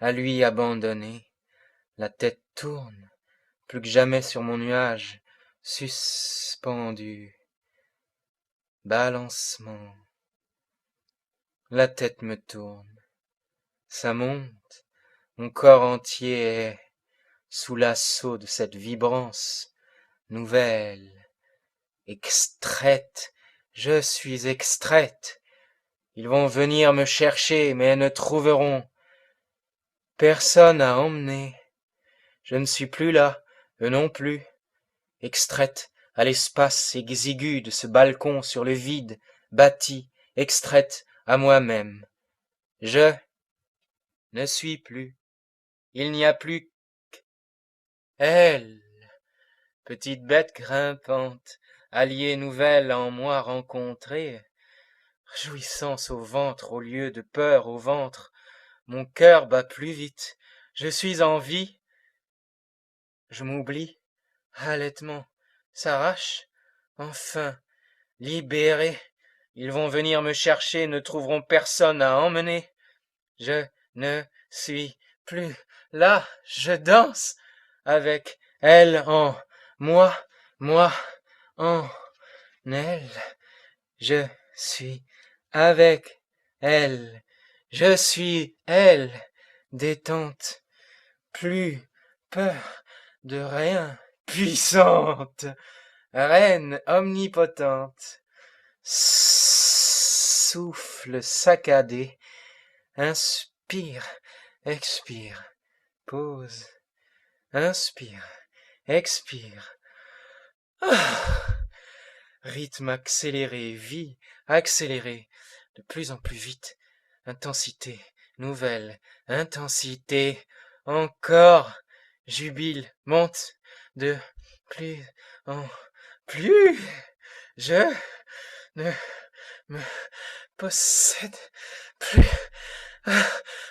à lui abandonné. La tête tourne, plus que jamais sur mon nuage, suspendu. Balancement. La tête me tourne. Ça monte. Mon corps entier est sous l'assaut de cette vibrance nouvelle. Extraite. Je suis extraite. Ils vont venir me chercher, mais ne trouveront personne à emmener. Je ne suis plus là, eux non plus. Extraite à l'espace exigu de ce balcon sur le vide bâti, extraite à moi-même. Je ne suis plus. Il n'y a plus qu'elle, petite bête grimpante, alliée nouvelle en moi rencontrée, jouissance au ventre au lieu de peur au ventre. Mon cœur bat plus vite. Je suis en vie. Je m'oublie. Halètement s'arrache. Enfin, libéré. Ils vont venir me chercher, ne trouveront personne à emmener. Je ne suis plus là. Je danse avec elle en moi en elle. Je suis avec elle. Je suis elle, détente, plus peur de rien, puissante, reine omnipotente, souffle saccadé, inspire, expire, pause, inspire, expire. Rythme accéléré, vie accélérée, de plus en plus vite, intensité, nouvelle, intensité, encore, jubile, monte, de plus en plus, je ne me possède plus,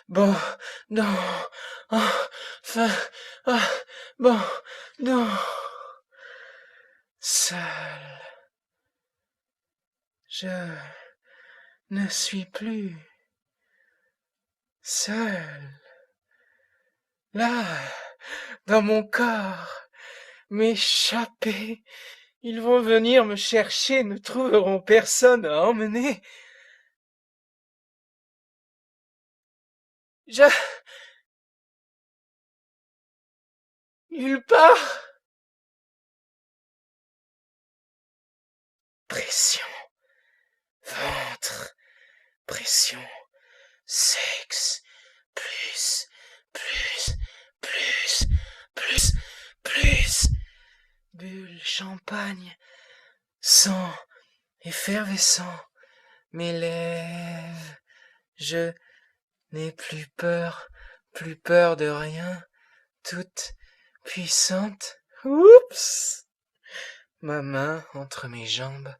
bon, non, enfin, bon, non, seul. Je ne suis plus seul. Là, dans mon corps, m'échapper. Ils vont venir me chercher, ne trouveront personne à emmener. Nulle part. Pression, ventre, pression, sexe, plus, bulle, champagne, sang, effervescent, mes lèvres, je n'ai plus peur de rien, toute puissante, oups, ma main entre mes jambes,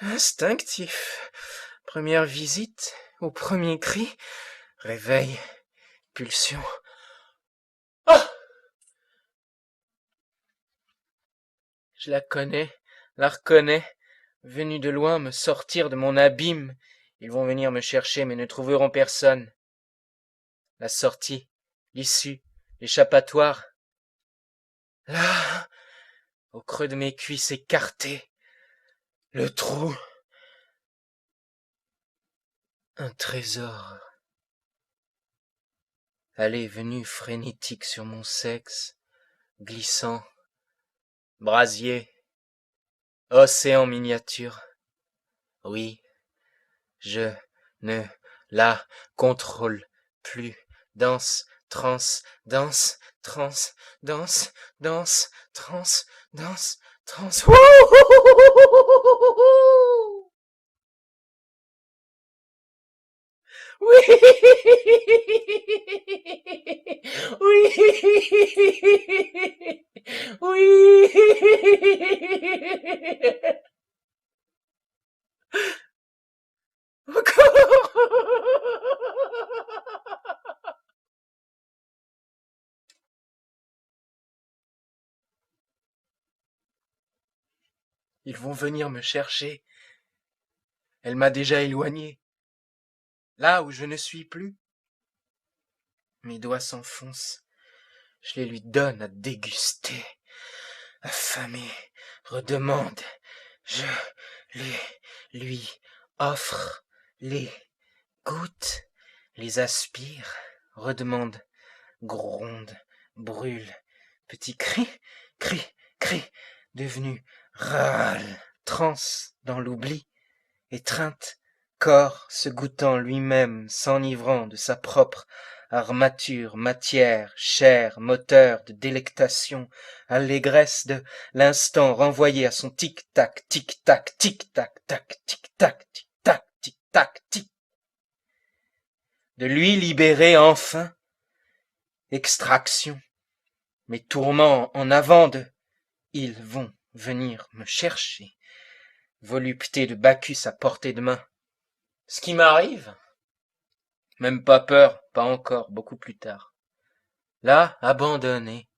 instinctif, première visite, au premier cri, réveil, pulsion. Ah! Je la connais, la reconnais, venue de loin me sortir de mon abîme. Ils vont venir me chercher mais ne trouveront personne. La sortie, l'issue, l'échappatoire. Là, au creux de mes cuisses écartées, le trou. Un trésor. Allée venue frénétique sur mon sexe, glissant, brasier, océan miniature. Oui, je ne la contrôle plus. Danse, danse, danse, danse, danse, danse, danse, danse, danse. Oui, oui, oui. Encore. Ils vont venir me chercher. Elle m'a déjà éloigné. Là où je ne suis plus. Mes doigts s'enfoncent. Je les lui donne à déguster. Affamé, redemande. Je lui offre, les goûte, les aspire, redemande, gronde, brûle, petit cri, cri, devenu râle, transe dans l'oubli, étreinte, corps se goûtant lui-même, s'enivrant de sa propre armature, matière, chair, moteur de délectation, allégresse de l'instant renvoyé à son tic-tac, tic-tac, tic-tac, tac, tic-tac, tic-tac, tic-tac, tic. De lui libérer enfin, extraction, mes tourments en avant de ils vont venir me chercher, volupté de Bacchus à portée de main. Ce qui m'arrive, même pas peur, pas encore, beaucoup plus tard. Là, abandonné,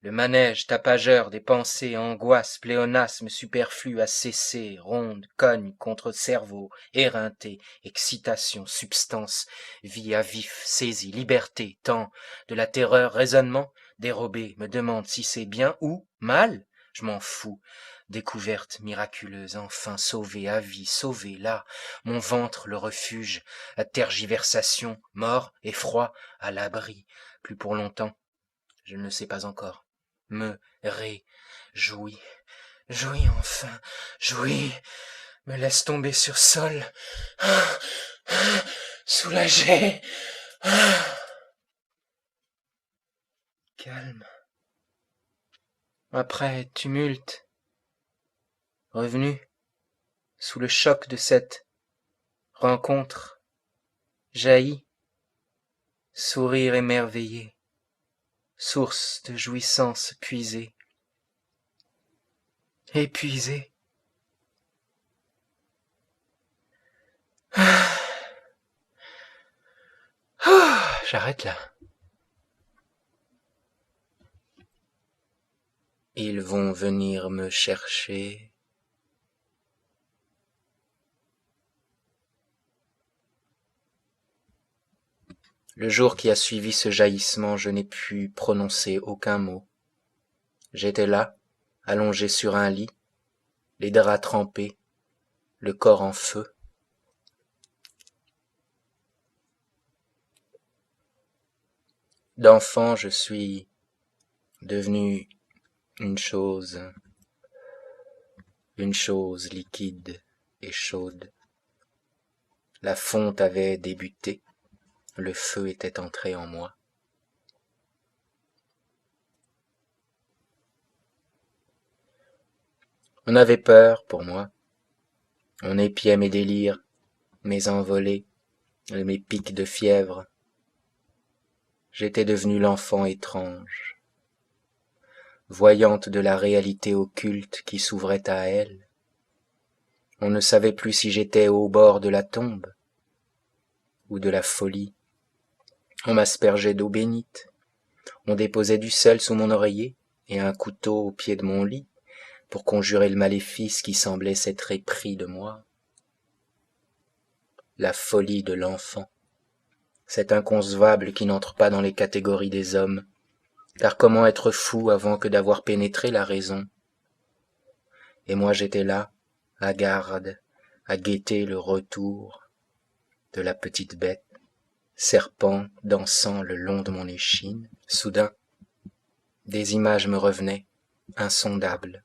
le manège tapageur des pensées, angoisses, pléonasmes superflus à cesser, ronde, cogne contre cerveau, éreinté, excitation, substance, vie à vif, saisie, liberté, temps, de la terreur, raisonnement, dérobé, me demande si c'est bien ou mal, je m'en fous. Découverte miraculeuse, enfin sauvée à vie, sauvée là, mon ventre le refuge, à tergiversation, mort, effroi, à l'abri, plus pour longtemps, je ne le sais pas encore. Me réjouis, jouis enfin, jouis, me laisse tomber sur sol, soulagé, calme. Après tumulte, revenu, sous le choc de cette rencontre, jaillit, sourire émerveillé, source de jouissance puisée, épuisée. J'arrête là. Ils vont venir me chercher. Le jour qui a suivi ce jaillissement, je n'ai pu prononcer aucun mot. J'étais là, allongé sur un lit, les draps trempés, le corps en feu. D'enfant, je suis devenu une chose liquide et chaude. La fonte avait débuté, le feu était entré en moi. On avait peur pour moi, on épiait mes délires, mes envolées, mes pics de fièvre. J'étais devenu l'enfant étrange, voyante de la réalité occulte qui s'ouvrait à elle. On ne savait plus si j'étais au bord de la tombe ou de la folie. On m'aspergeait d'eau bénite, on déposait du sel sous mon oreiller et un couteau au pied de mon lit pour conjurer le maléfice qui semblait s'être épris de moi. La folie de l'enfant, cet inconcevable qui n'entre pas dans les catégories des hommes, car comment être fou avant que d'avoir pénétré la raison? Et moi j'étais là, à garde, à guetter le retour de la petite bête, serpent dansant le long de mon échine. Soudain, des images me revenaient, insondables.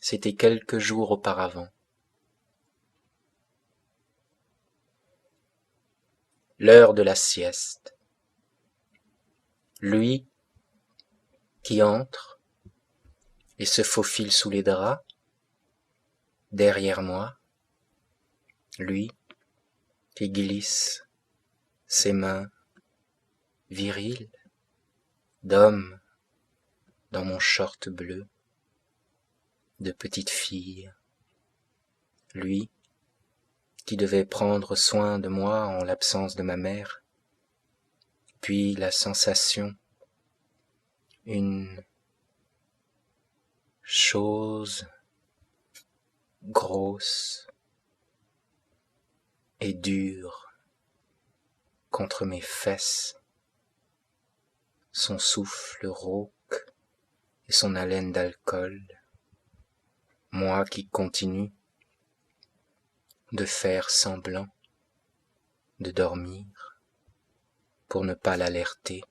C'était quelques jours auparavant. L'heure de la sieste. Lui qui entre et se faufile sous les draps, derrière moi, lui qui glisse ses mains viriles d'homme dans mon short bleu, de petite fille, lui qui devait prendre soin de moi en l'absence de ma mère, puis la sensation, une chose chose, grosse et dure contre mes fesses, son souffle rauque et son haleine d'alcool, moi qui continue de faire semblant de dormir pour ne pas l'alerter,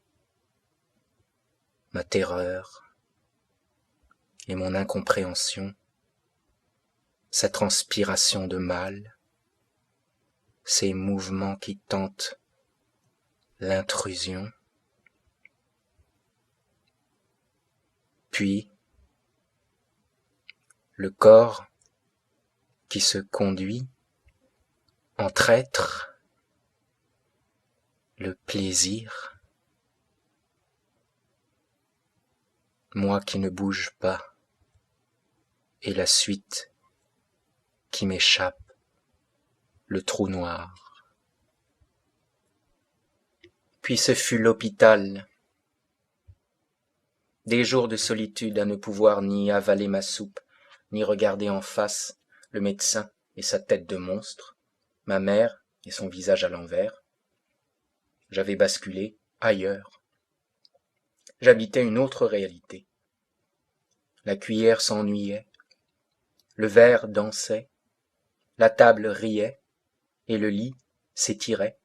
ma terreur et mon incompréhension, sa transpiration de mal, ses mouvements qui tentent l'intrusion, puis le corps qui se conduit en traître, le plaisir, moi qui ne bouge pas, et la suite qui m'échappe, le trou noir. Puis ce fut l'hôpital, des jours de solitude à ne pouvoir ni avaler ma soupe, ni regarder en face le médecin et sa tête de monstre, ma mère et son visage à l'envers. J'avais basculé ailleurs. J'habitais une autre réalité. La cuillère s'ennuyait, le verre dansait, la table riait et le lit s'étirait.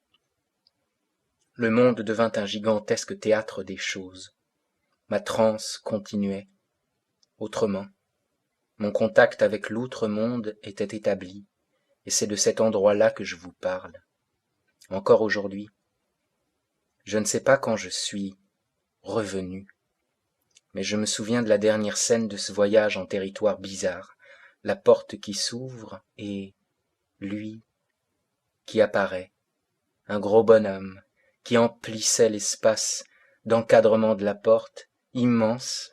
Le monde devint un gigantesque théâtre des choses. Ma transe continuait. Autrement, mon contact avec l'outre-monde était établi, et c'est de cet endroit-là que je vous parle. Encore aujourd'hui, je ne sais pas quand je suis revenu, mais je me souviens de la dernière scène de ce voyage en territoire bizarre, la porte qui s'ouvre et lui qui apparaît, un gros bonhomme qui emplissait l'espace d'encadrement de la porte, immense,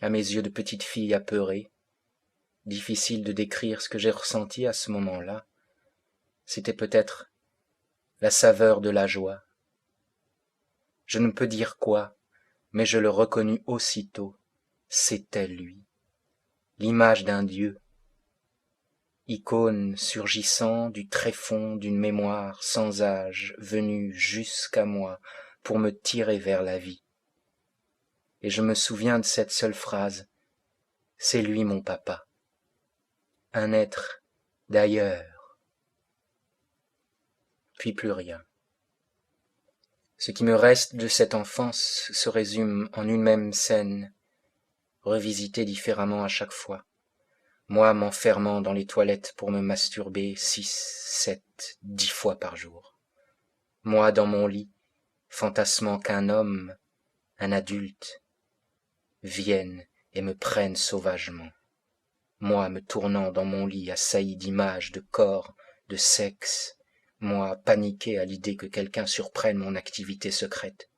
à mes yeux de petite fille apeurée. Difficile de décrire ce que j'ai ressenti à ce moment-là. C'était peut-être la saveur de la joie. Je ne peux dire quoi, mais je le reconnus aussitôt. C'était lui, l'image d'un dieu, icône surgissant du tréfonds d'une mémoire sans âge, venue jusqu'à moi pour me tirer vers la vie. Et je me souviens de cette seule phrase, c'est lui mon papa, un être d'ailleurs. Puis plus rien. Ce qui me reste de cette enfance se résume en une même scène, revisitée différemment à chaque fois. Moi m'enfermant dans les toilettes pour me masturber 6, 7, 10 fois par jour. Moi dans mon lit, fantasmant qu'un homme, un adulte, vienne et me prenne sauvagement. Moi me tournant dans mon lit assailli d'images, de corps, de sexe, moi paniqué à l'idée que quelqu'un surprenne mon activité secrète.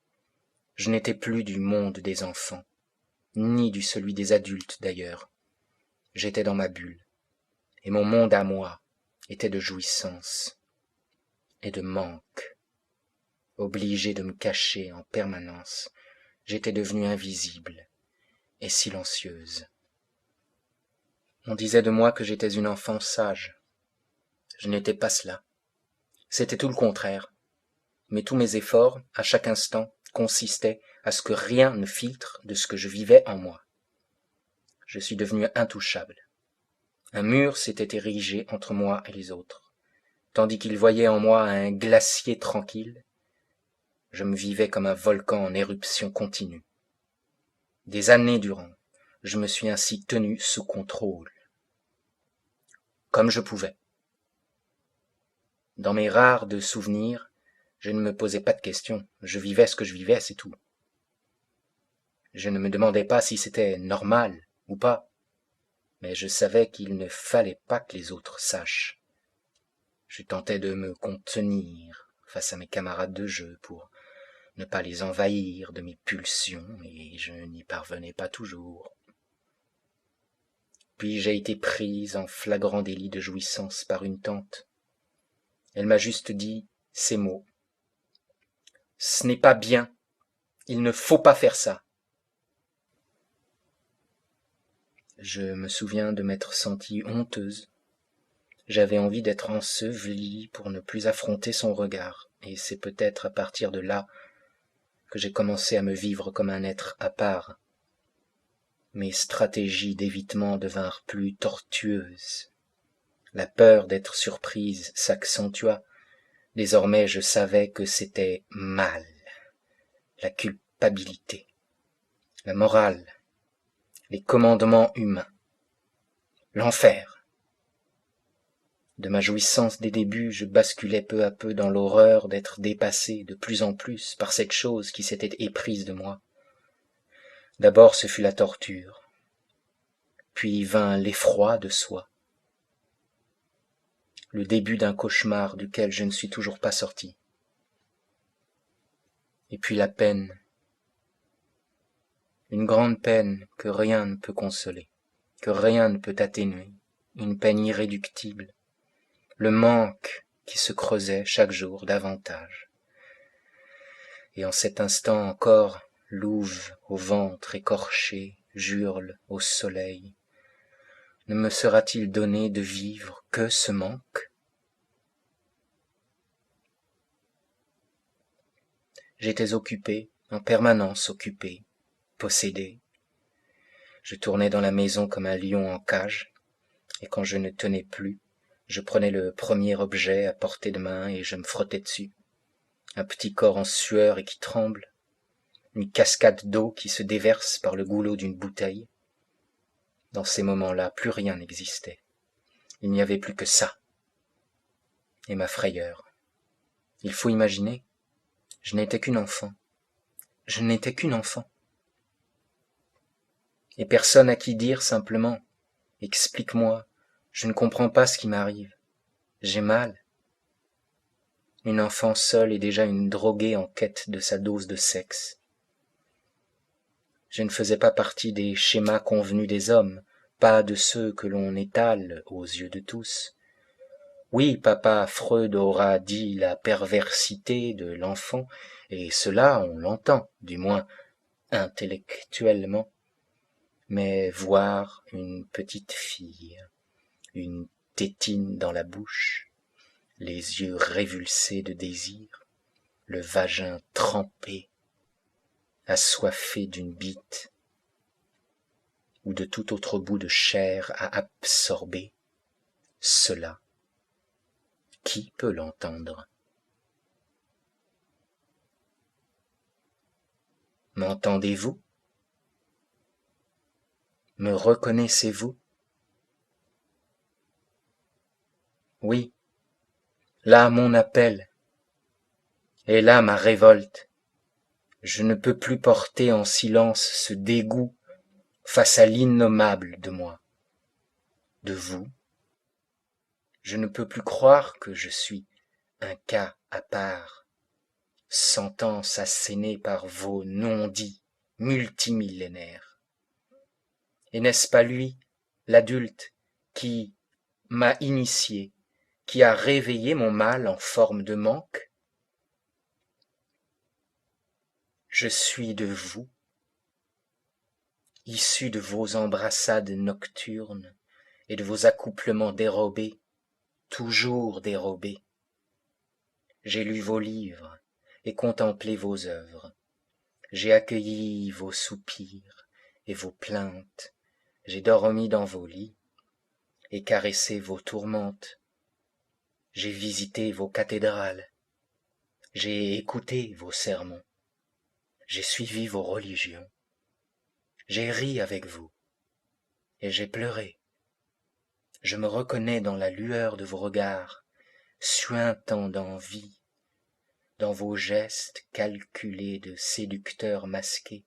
Je n'étais plus du monde des enfants, ni du celui des adultes d'ailleurs. J'étais dans ma bulle, et mon monde à moi était de jouissance et de manque. Obligé de me cacher en permanence, j'étais devenue invisible et silencieuse. On disait de moi que j'étais une enfant sage. Je n'étais pas cela. C'était tout le contraire. Mais tous mes efforts, à chaque instant, consistaient à ce que rien ne filtre de ce que je vivais en moi. Je suis devenu intouchable. Un mur s'était érigé entre moi et les autres. Tandis qu'ils voyaient en moi un glacier tranquille, je me vivais comme un volcan en éruption continue. Des années durant, je me suis ainsi tenu sous contrôle, comme je pouvais. Dans mes rares de souvenirs, je ne me posais pas de questions, je vivais ce que je vivais, c'est tout. Je ne me demandais pas si c'était normal ou pas, mais je savais qu'il ne fallait pas que les autres sachent. Je tentais de me contenir face à mes camarades de jeu pour ne pas les envahir de mes pulsions, et je n'y parvenais pas toujours. Puis j'ai été prise en flagrant délit de jouissance par une tante. Elle m'a juste dit ces mots. « Ce n'est pas bien, il ne faut pas faire ça. » Je me souviens de m'être sentie honteuse. J'avais envie d'être ensevelie pour ne plus affronter son regard, et c'est peut-être à partir de là que j'ai commencé à me vivre comme un être à part. Mes stratégies d'évitement devinrent plus tortueuses. La peur d'être surprise s'accentua. Désormais je savais que c'était mal, la culpabilité, la morale, les commandements humains, l'enfer. De ma jouissance des débuts, je basculais peu à peu dans l'horreur d'être dépassé de plus en plus par cette chose qui s'était éprise de moi. D'abord ce fut la torture, puis vint l'effroi de soi, le début d'un cauchemar duquel je ne suis toujours pas sorti. Et puis la peine, une grande peine que rien ne peut consoler, que rien ne peut atténuer, une peine irréductible, le manque qui se creusait chaque jour davantage. Et en cet instant encore, louve au ventre écorché, j'hurle au soleil. Ne me sera-t-il donné de vivre que ce manque ? J'étais occupé, en permanence occupé, possédé. Je tournais dans la maison comme un lion en cage, et quand je ne tenais plus, je prenais le premier objet à portée de main et je me frottais dessus. Un petit corps en sueur et qui tremble, une cascade d'eau qui se déverse par le goulot d'une bouteille. Dans ces moments-là, plus rien n'existait. Il n'y avait plus que ça. Et ma frayeur. Il faut imaginer, je n'étais qu'une enfant. Je n'étais qu'une enfant. Et personne à qui dire simplement, explique-moi, je ne comprends pas ce qui m'arrive. J'ai mal. Une enfant seule est déjà une droguée en quête de sa dose de sexe. Je ne faisais pas partie des schémas convenus des hommes, pas de ceux que l'on étale aux yeux de tous. Oui, papa Freud aura dit la perversité de l'enfant, et cela on l'entend, du moins intellectuellement. Mais voir une petite fille, une tétine dans la bouche, les yeux révulsés de désir, le vagin trempé, assoiffé d'une bite ou de tout autre bout de chair à absorber, cela, qui peut l'entendre ? M'entendez-vous ? Me reconnaissez-vous ? Oui, là mon appel, et là ma révolte. Je ne peux plus porter en silence ce dégoût face à l'innommable de moi, de vous. Je ne peux plus croire que je suis un cas à part, sentence assénée par vos non-dits multimillénaires. Et n'est-ce pas lui, l'adulte, qui m'a initié, qui a réveillé mon mal en forme de manque ? Je suis de vous, issu de vos embrassades nocturnes et de vos accouplements dérobés, toujours dérobés. J'ai lu vos livres et contemplé vos œuvres. J'ai accueilli vos soupirs et vos plaintes. J'ai dormi dans vos lits et caressé vos tourmentes. J'ai visité vos cathédrales. J'ai écouté vos sermons. J'ai suivi vos religions. J'ai ri avec vous et j'ai pleuré. Je me reconnais dans la lueur de vos regards, suintant d'envie, dans vos gestes calculés de séducteurs masqués,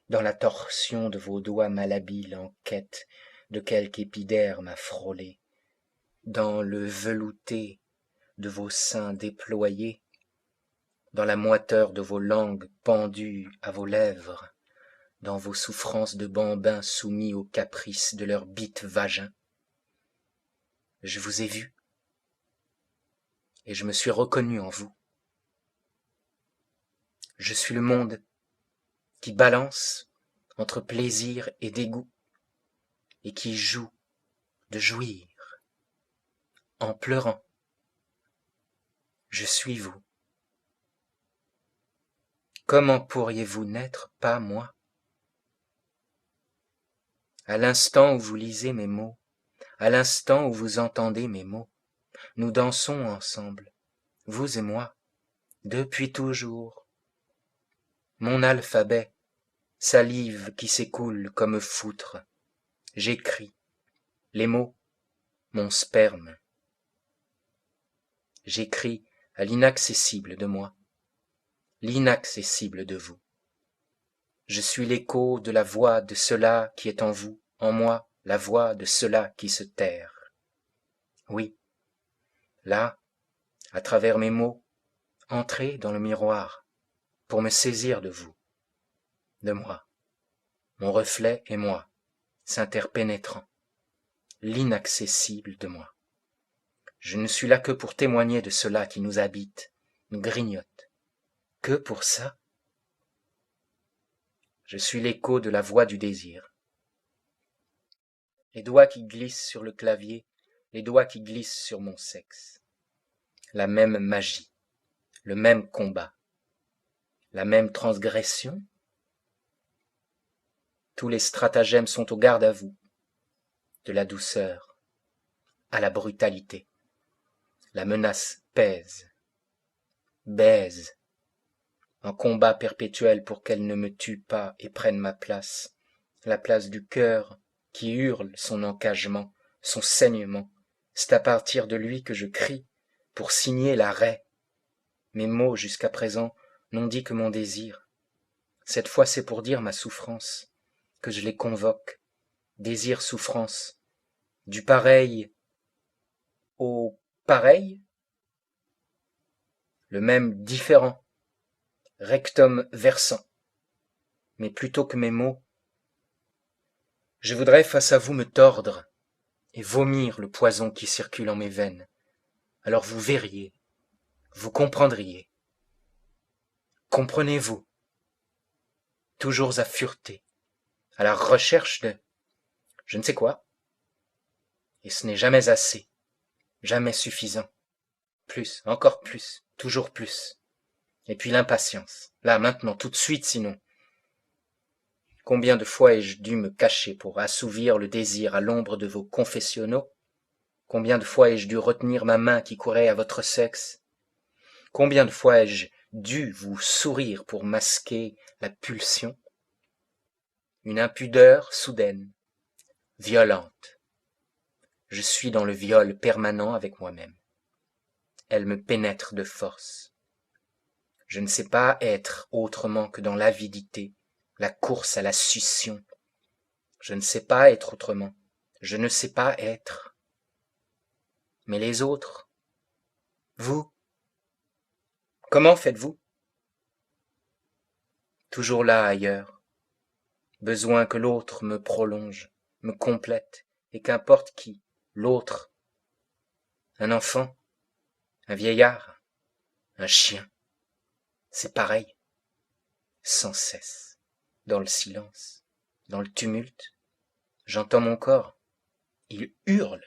dans la torsion de vos doigts malhabiles en quête de quelque épiderme à frôler, dans le velouté de vos seins déployés, dans la moiteur de vos langues pendues à vos lèvres, dans vos souffrances de bambins soumis aux caprices de leurs bites vagins. Je vous ai vu, et je me suis reconnu en vous. Je suis le monde qui balance entre plaisir et dégoût. et qui joue de jouir en pleurant. Je suis vous. Comment pourriez-vous n'être pas moi? À l'instant où vous lisez mes mots, à l'instant où vous entendez mes mots, nous dansons ensemble, vous et moi, depuis toujours. Mon alphabet, salive qui s'écoule comme foutre, j'écris, les mots, mon sperme. J'écris à l'inaccessible de moi, l'inaccessible de vous. Je suis l'écho de la voix de cela qui est en vous, en moi, la voix de cela qui se terre. Oui, là, à travers mes mots, entrez dans le miroir pour me saisir de vous, de moi, mon reflet et moi, s'interpénétrant, l'inaccessible de moi. Je ne suis là que pour témoigner de cela qui nous habite, nous grignote. Que pour ça? Je suis l'écho de la voix du désir. Les doigts qui glissent sur le clavier, les doigts qui glissent sur mon sexe. La même magie, le même combat, la même transgression. Tous les stratagèmes sont au garde à vous, de la douceur à la brutalité. La menace pèse, baise, en combat perpétuel pour qu'elle ne me tue pas et prenne ma place, la place du cœur qui hurle son encagement, son saignement. C'est à partir de lui que je crie pour signer l'arrêt. Mes mots jusqu'à présent n'ont dit que mon désir. Cette fois c'est pour dire ma souffrance que je les convoque. Désir, souffrance, du pareil au pareil, le même différent, rectum versant. Mais plutôt que mes mots, je voudrais face à vous me tordre et vomir le poison qui circule en mes veines. Alors vous verriez, vous comprendriez. Comprenez-vous, toujours à fureter, à la recherche de je ne sais quoi, et ce n'est jamais assez, jamais suffisant. Plus, encore plus, toujours plus. Et puis l'impatience, là, maintenant, tout de suite sinon. Combien de fois ai-je dû me cacher pour assouvir le désir à l'ombre de vos confessionnaux? Combien de fois ai-je dû retenir ma main qui courait à votre sexe? Combien de fois ai-je dû vous sourire pour masquer la pulsion? Une impudeur soudaine, violente. Je suis dans le viol permanent avec moi-même. Elle me pénètre de force. Je ne sais pas être autrement que dans l'avidité, la course à la succion. Je ne sais pas être autrement. Je ne sais pas être. Mais les autres, vous, comment faites-vous? Toujours là ailleurs. Besoin que l'autre me prolonge, me complète, et qu'importe qui, l'autre, un enfant, un vieillard, un chien, c'est pareil, sans cesse, dans le silence, dans le tumulte, j'entends mon corps, il hurle.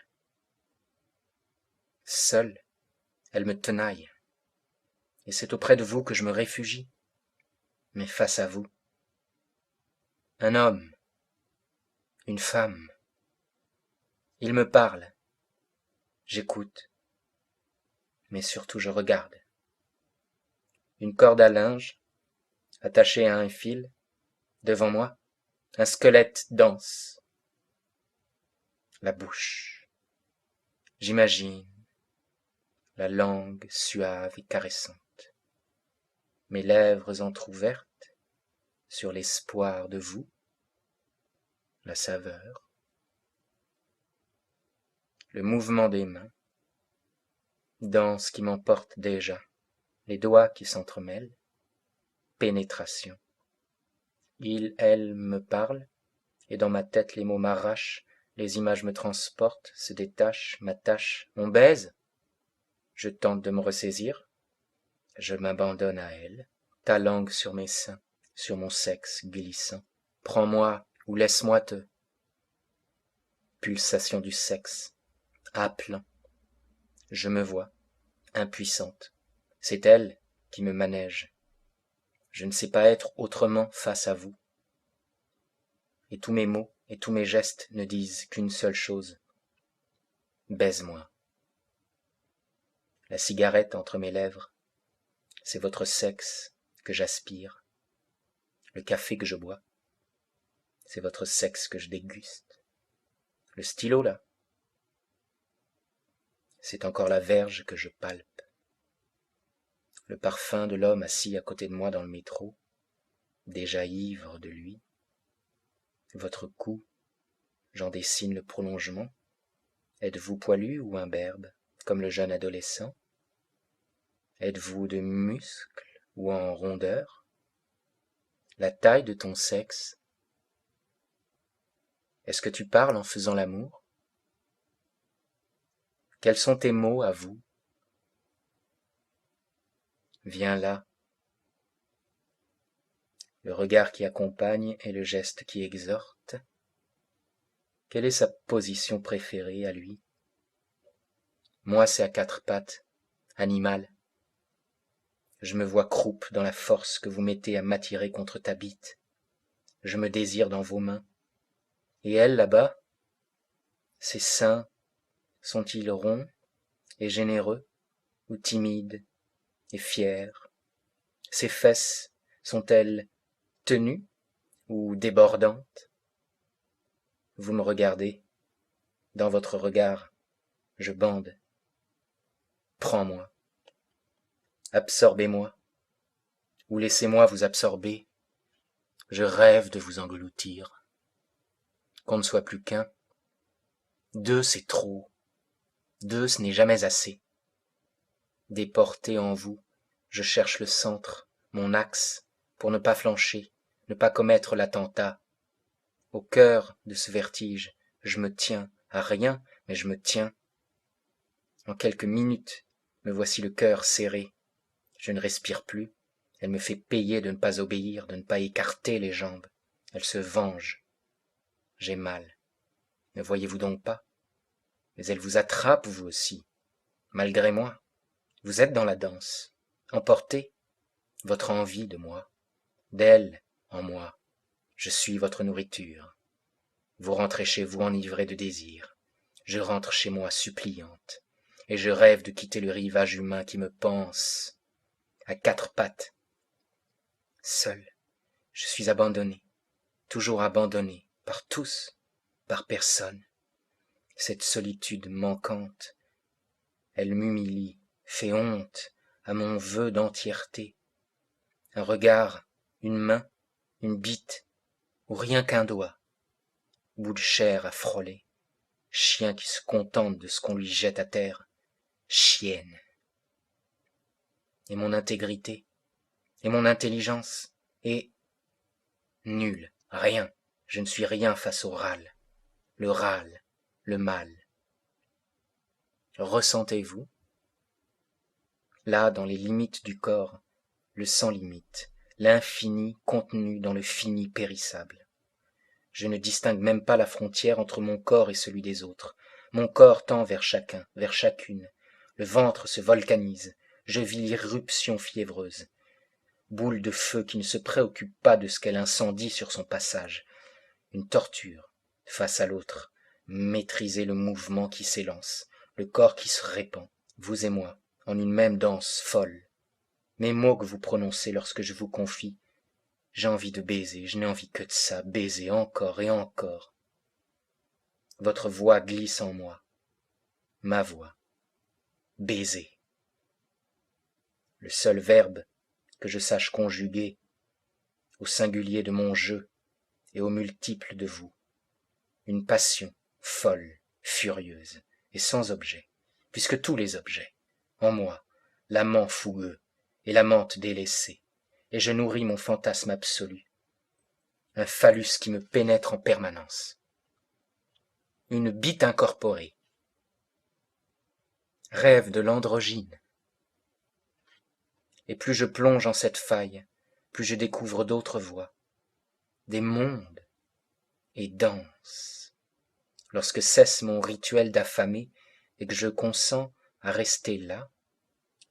Seule, elle me tenaille, et c'est auprès de vous que je me réfugie, mais face à vous, un homme, une femme, il me parle, j'écoute, mais surtout je regarde. Une corde à linge, attachée à un fil, devant moi, un squelette danse. La bouche, j'imagine, la langue suave et caressante, mes lèvres entr'ouvertes sur l'espoir de vous, la saveur, le mouvement des mains, danse qui m'emporte déjà, les doigts qui s'entremêlent, pénétration. Elle me parle, et dans ma tête les mots m'arrachent, les images me transportent, se détachent, m'attachent. On baise? Je tente de me ressaisir. Je m'abandonne à elle. Ta langue sur mes seins, sur mon sexe glissant. Prends-moi ou laisse-moi te pulsations du sexe, appelant. Je me vois, impuissante. C'est elle qui me manège. Je ne sais pas être autrement face à vous. Et tous mes mots et tous mes gestes ne disent qu'une seule chose. Baise-moi. La cigarette entre mes lèvres, c'est votre sexe que j'aspire. Le café que je bois, c'est votre sexe que je déguste. Le stylo là, c'est encore la verge que je palpe. Le parfum de l'homme assis à côté de moi dans le métro, déjà ivre de lui. Votre cou, j'en dessine le prolongement. Êtes-vous poilu ou imberbe, comme le jeune adolescent? Êtes-vous de muscles ou en rondeur? La taille de ton sexe? Est-ce que tu parles en faisant l'amour? Quels sont tes mots à vous? Viens là. Le regard qui accompagne et le geste qui exhorte. Quelle est sa position préférée à lui? Moi, c'est à quatre pattes, animal. Je me vois croupe dans la force que vous mettez à m'attirer contre ta bite. Je me désire dans vos mains. Et elle, là-bas, ses seins sont-ils ronds et généreux, ou timides et fiers? Ses fesses sont-elles tenues ou débordantes? Vous me regardez, dans votre regard, je bande. Prends-moi, absorbez-moi, ou laissez-moi vous absorber. Je rêve de vous engloutir. Qu'on ne soit plus qu'un. Deux, c'est trop. Deux, ce n'est jamais assez. Déporté en vous, je cherche le centre, mon axe, pour ne pas flancher, ne pas commettre l'attentat. Au cœur de ce vertige, je me tiens, à rien, mais je me tiens. En quelques minutes, me voici le cœur serré. Je ne respire plus. Elle me fait payer de ne pas obéir, de ne pas écarter les jambes. Elle se venge. J'ai mal. Ne voyez-vous donc pas? Mais elle vous attrape, vous aussi. Malgré moi, vous êtes dans la danse. Emportez votre envie de moi, d'elle en moi. Je suis votre nourriture. Vous rentrez chez vous enivré de désir. Je rentre chez moi suppliante. Et je rêve de quitter le rivage humain qui me panse à quatre pattes. Seul, je suis abandonné, toujours abandonné, par tous, par personne. Cette solitude manquante, elle m'humilie, fait honte à mon vœu d'entièreté. Un regard, une main, une bite, ou rien qu'un doigt, bout de chair à frôler, chien qui se contente de ce qu'on lui jette à terre, chienne. Et mon intégrité, et mon intelligence, et nul, rien, je ne suis rien face au râle, le mal. Ressentez-vous, là dans les limites du corps, le sans limite, l'infini contenu dans le fini périssable. Je ne distingue même pas la frontière entre mon corps et celui des autres. Mon corps tend vers chacun, vers chacune. Le ventre se volcanise. Je vis l'irruption fiévreuse. Boule de feu qui ne se préoccupe pas de ce qu'elle incendie sur son passage. Une torture, face à l'autre. Maîtriser le mouvement qui s'élance, le corps qui se répand, vous et moi, en une même danse folle. Mes mots que vous prononcez lorsque je vous confie, j'ai envie de baiser, je n'ai envie que de ça, baiser encore et encore. Votre voix glisse en moi, ma voix, baiser. Le seul verbe que je sache conjuguer au singulier de mon jeu et au multiple de vous. Une passion folle, furieuse et sans objet, puisque tous les objets, en moi, l'amant fougueux et l'amante délaissée, et je nourris mon fantasme absolu, un phallus qui me pénètre en permanence. Une bite incorporée, rêve de l'androgyne. Et plus je plonge en cette faille, plus je découvre d'autres voies, des mondes, et danse. lorsque cesse mon rituel d'affamé et que je consens à rester là,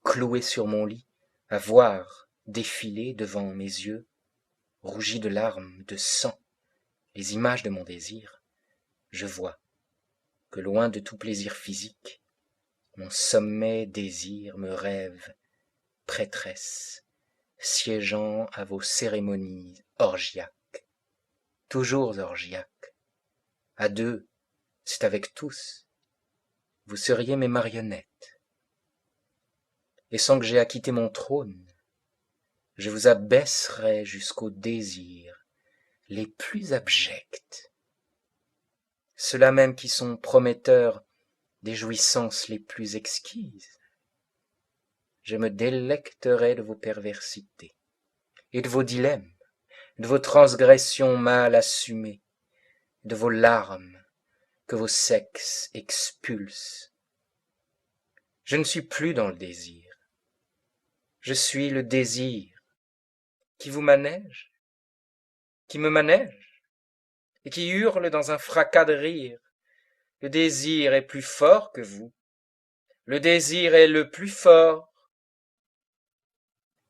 cloué sur mon lit, à voir défiler devant mes yeux, rougis de larmes, de sang, les images de mon désir, je vois que loin de tout plaisir physique, mon sommet désir me rêve prêtresse, siégeant à vos cérémonies orgiaques, toujours orgiaques. À deux, c'est avec tous, vous seriez mes marionnettes. Et sans que j'aie acquitté mon trône, je vous abaisserai jusqu'aux désirs les plus abjects, ceux-là même qui sont prometteurs des jouissances les plus exquises. Je me délecterai de vos perversités, et de vos dilemmes, de vos transgressions mal assumées, de vos larmes que vos sexes expulsent. Je ne suis plus dans le désir, je suis le désir qui vous manège, qui me manège, et qui hurle dans un fracas de rire. Le désir est plus fort que vous, le désir est le plus fort,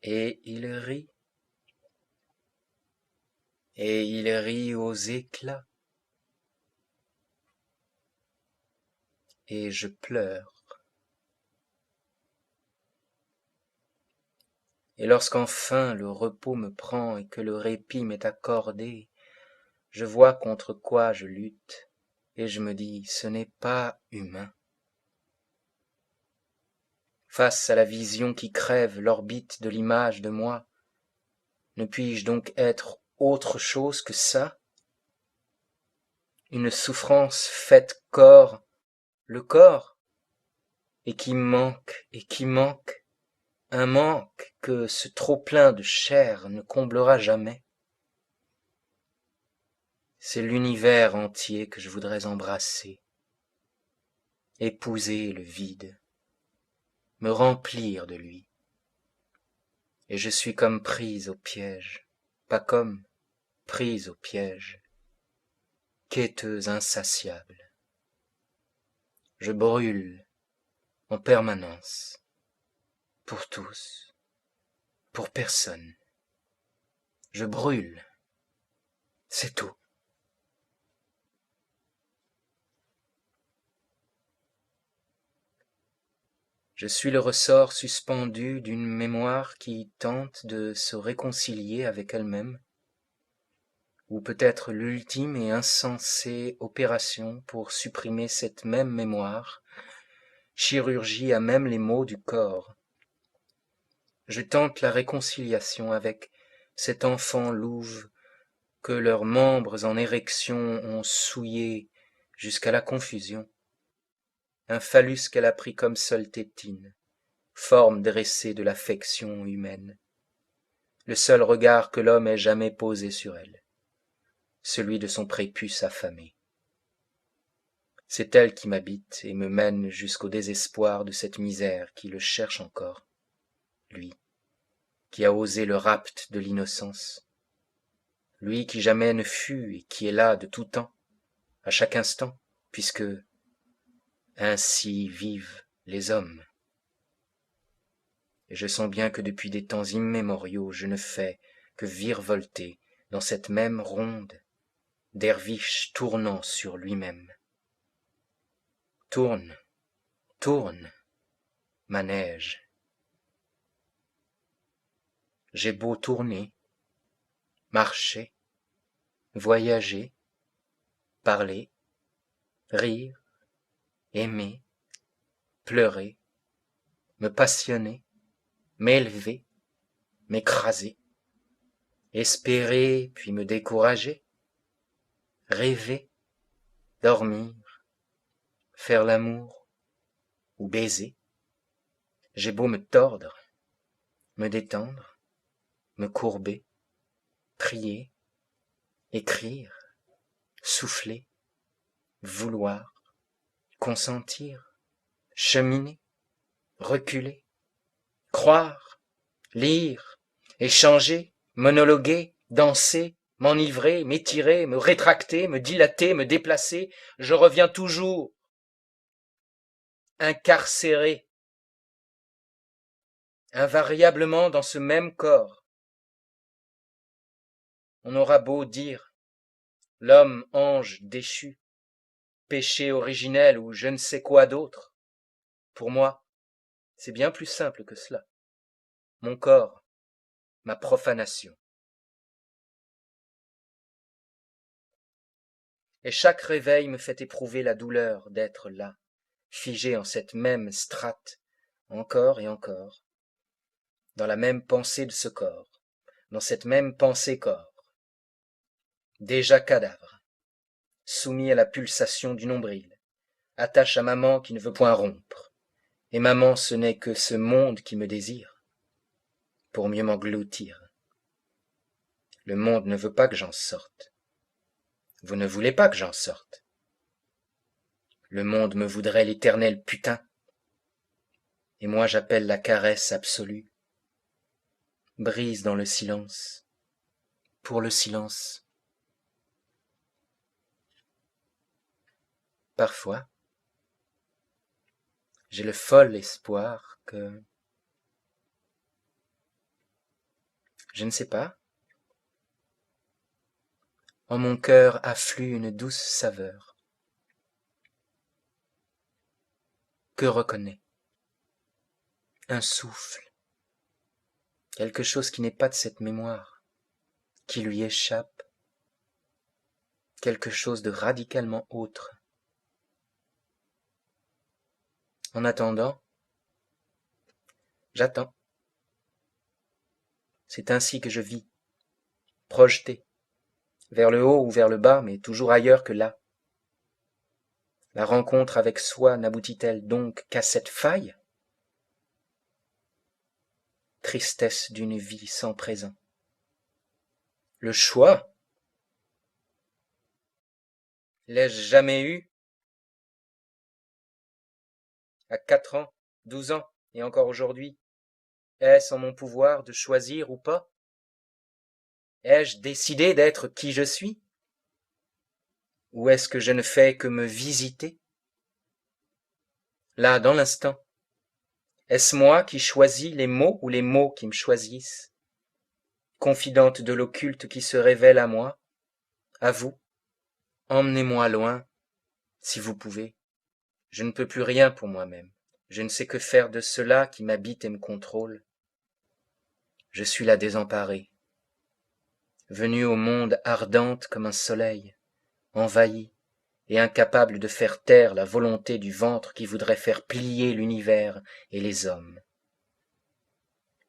et il rit aux éclats, et je pleure. Et lorsqu'enfin le repos me prend et que le répit m'est accordé, je vois contre quoi je lutte, et je me dis, ce n'est pas humain. Face à la vision qui crève l'orbite de l'image de moi, ne puis-je donc être autre chose que ça? Une souffrance faite corps, le corps, et qui manque, un manque que ce trop-plein de chair ne comblera jamais. C'est l'univers entier que je voudrais embrasser, épouser le vide, me remplir de lui. Et je suis comme prise au piège, pas comme prise au piège, quêteuse insatiable. Je brûle en permanence, pour tous, pour personne. Je brûle, c'est tout. Je suis le ressort suspendu d'une mémoire qui tente de se réconcilier avec elle-même, ou peut-être l'ultime et insensée opération pour supprimer cette même mémoire, chirurgie à même les maux du corps. Je tente la réconciliation avec cet enfant louve que leurs membres en érection ont souillé jusqu'à la confusion. Un phallus qu'elle a pris comme seule tétine, forme dressée de l'affection humaine. Le seul regard que l'homme ait jamais posé sur elle, celui de son prépuce affamé. C'est elle qui m'habite et me mène jusqu'au désespoir de cette misère qui le cherche encore, lui, qui a osé le rapt de l'innocence, lui qui jamais ne fut et qui est là de tout temps, à chaque instant, puisque ainsi vivent les hommes. Et je sens bien que depuis des temps immémoriaux je ne fais que virevolter dans cette même ronde, derviche tournant sur lui-même. Tourne, tourne, manège. J'ai beau tourner, marcher, voyager, parler, rire, aimer, pleurer, me passionner, m'élever, m'écraser, espérer puis me décourager, rêver, dormir, faire l'amour ou baiser. J'ai beau me tordre, me détendre, me courber, prier, écrire, souffler, vouloir, consentir, cheminer, reculer, croire, lire, échanger, monologuer, danser, m'enivrer, m'étirer, me rétracter, me dilater, me déplacer, je reviens toujours incarcéré, invariablement dans ce même corps. On aura beau dire l'homme ange déchu, péché originel ou je ne sais quoi d'autre. Pour moi, c'est bien plus simple que cela. Mon corps, ma profanation. Et chaque réveil me fait éprouver la douleur d'être là, figé en cette même strate, encore et encore, dans la même pensée de ce corps, dans cette même pensée-corps, déjà cadavre, soumis à la pulsation du nombril, attache à maman qui ne veut point rompre, et maman ce n'est que ce monde qui me désire, pour mieux m'engloutir. Le monde ne veut pas que j'en sorte. Vous ne voulez pas que j'en sorte. Le monde me voudrait l'éternel putain, et moi j'appelle la caresse absolue. Brise dans le silence, pour le silence. Parfois, j'ai le fol espoir que, je ne sais pas, en mon cœur afflue une douce saveur, que reconnaît un souffle, quelque chose qui n'est pas de cette mémoire, qui lui échappe, quelque chose de radicalement autre. En attendant, j'attends. C'est ainsi que je vis, projeté, vers le haut ou vers le bas, mais toujours ailleurs que là. La rencontre avec soi n'aboutit-elle donc qu'à cette faille? Tristesse d'une vie sans présent. Le choix? L'ai-je jamais eu? À 4 ans, 12 ans, et encore aujourd'hui, est-ce en mon pouvoir de choisir ou pas? Ai-je décidé d'être qui je suis? Ou est-ce que je ne fais que me visiter? Là, dans l'instant, est-ce moi qui choisis les mots ou les mots qui me choisissent? Confidente de l'occulte qui se révèle à moi, à vous, emmenez-moi loin, si vous pouvez. Je ne peux plus rien pour moi-même. Je ne sais que faire de cela qui m'habite et me contrôle. Je suis la désemparée, venue au monde ardente comme un soleil, envahie et incapable de faire taire la volonté du ventre qui voudrait faire plier l'univers et les hommes.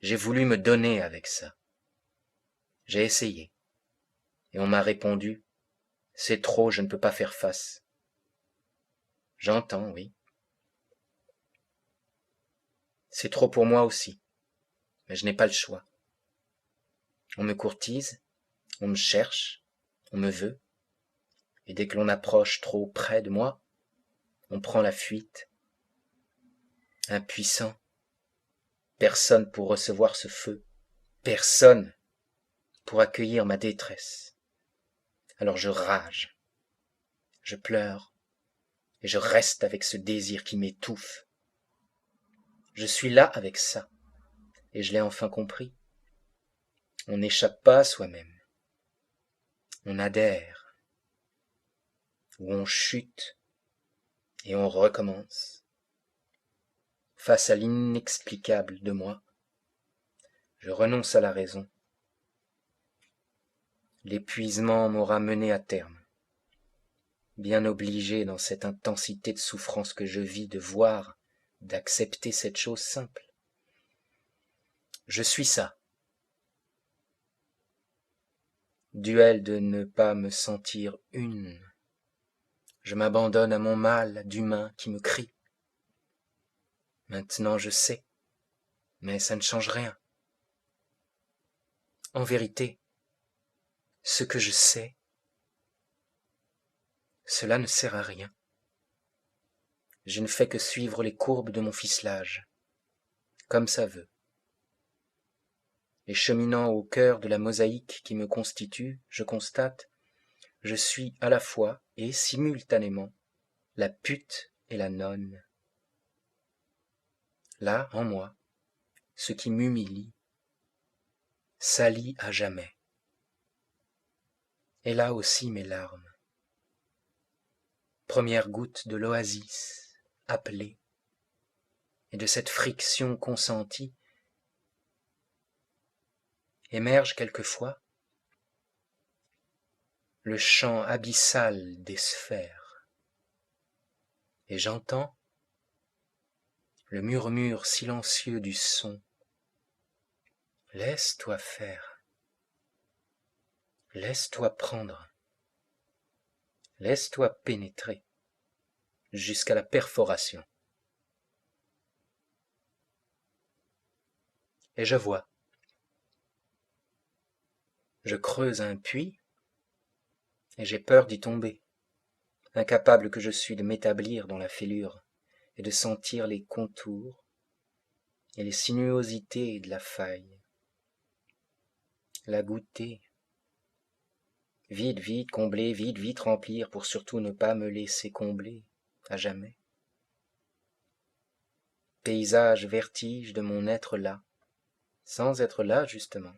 J'ai voulu me donner avec ça. J'ai essayé, et on m'a répondu, c'est trop, je ne peux pas faire face. J'entends, oui. C'est trop pour moi aussi, mais je n'ai pas le choix. On me courtise, on me cherche, on me veut, et dès que l'on approche trop près de moi, on prend la fuite. Impuissant, personne pour recevoir ce feu, personne pour accueillir ma détresse. Alors je rage, je pleure, et je reste avec ce désir qui m'étouffe. Je suis là avec ça, et je l'ai enfin compris. On n'échappe pas à soi-même. On adhère, ou on chute, et on recommence. Face à l'inexplicable de moi, je renonce à la raison. L'épuisement m'aura mené à terme, bien obligé dans cette intensité de souffrance que je vis de voir, d'accepter cette chose simple. Je suis ça. Duel de ne pas me sentir une. Je m'abandonne à mon mal d'humain qui me crie. Maintenant je sais, mais ça ne change rien. En vérité, ce que je sais, cela ne sert à rien. Je ne fais que suivre les courbes de mon ficelage, comme ça veut. et cheminant au cœur de la mosaïque qui me constitue, je constate, je suis à la fois et simultanément la pute et la nonne. Là, en moi, ce qui m'humilie, salit à jamais. Et là aussi mes larmes. Première goutte de l'oasis, appelée, et de cette friction consentie, émerge quelquefois le chant abyssal des sphères, et j'entends le murmure silencieux du son. Laisse-toi faire, laisse-toi prendre, laisse-toi pénétrer jusqu'à la perforation. Et je vois. Je creuse un puits et j'ai peur d'y tomber, incapable que je suis de m'établir dans la fêlure et de sentir les contours et les sinuosités de la faille. La goûter, vite, vite combler, vite, vite remplir pour surtout ne pas me laisser combler à jamais. Paysage, vertige de mon être là, sans être là justement.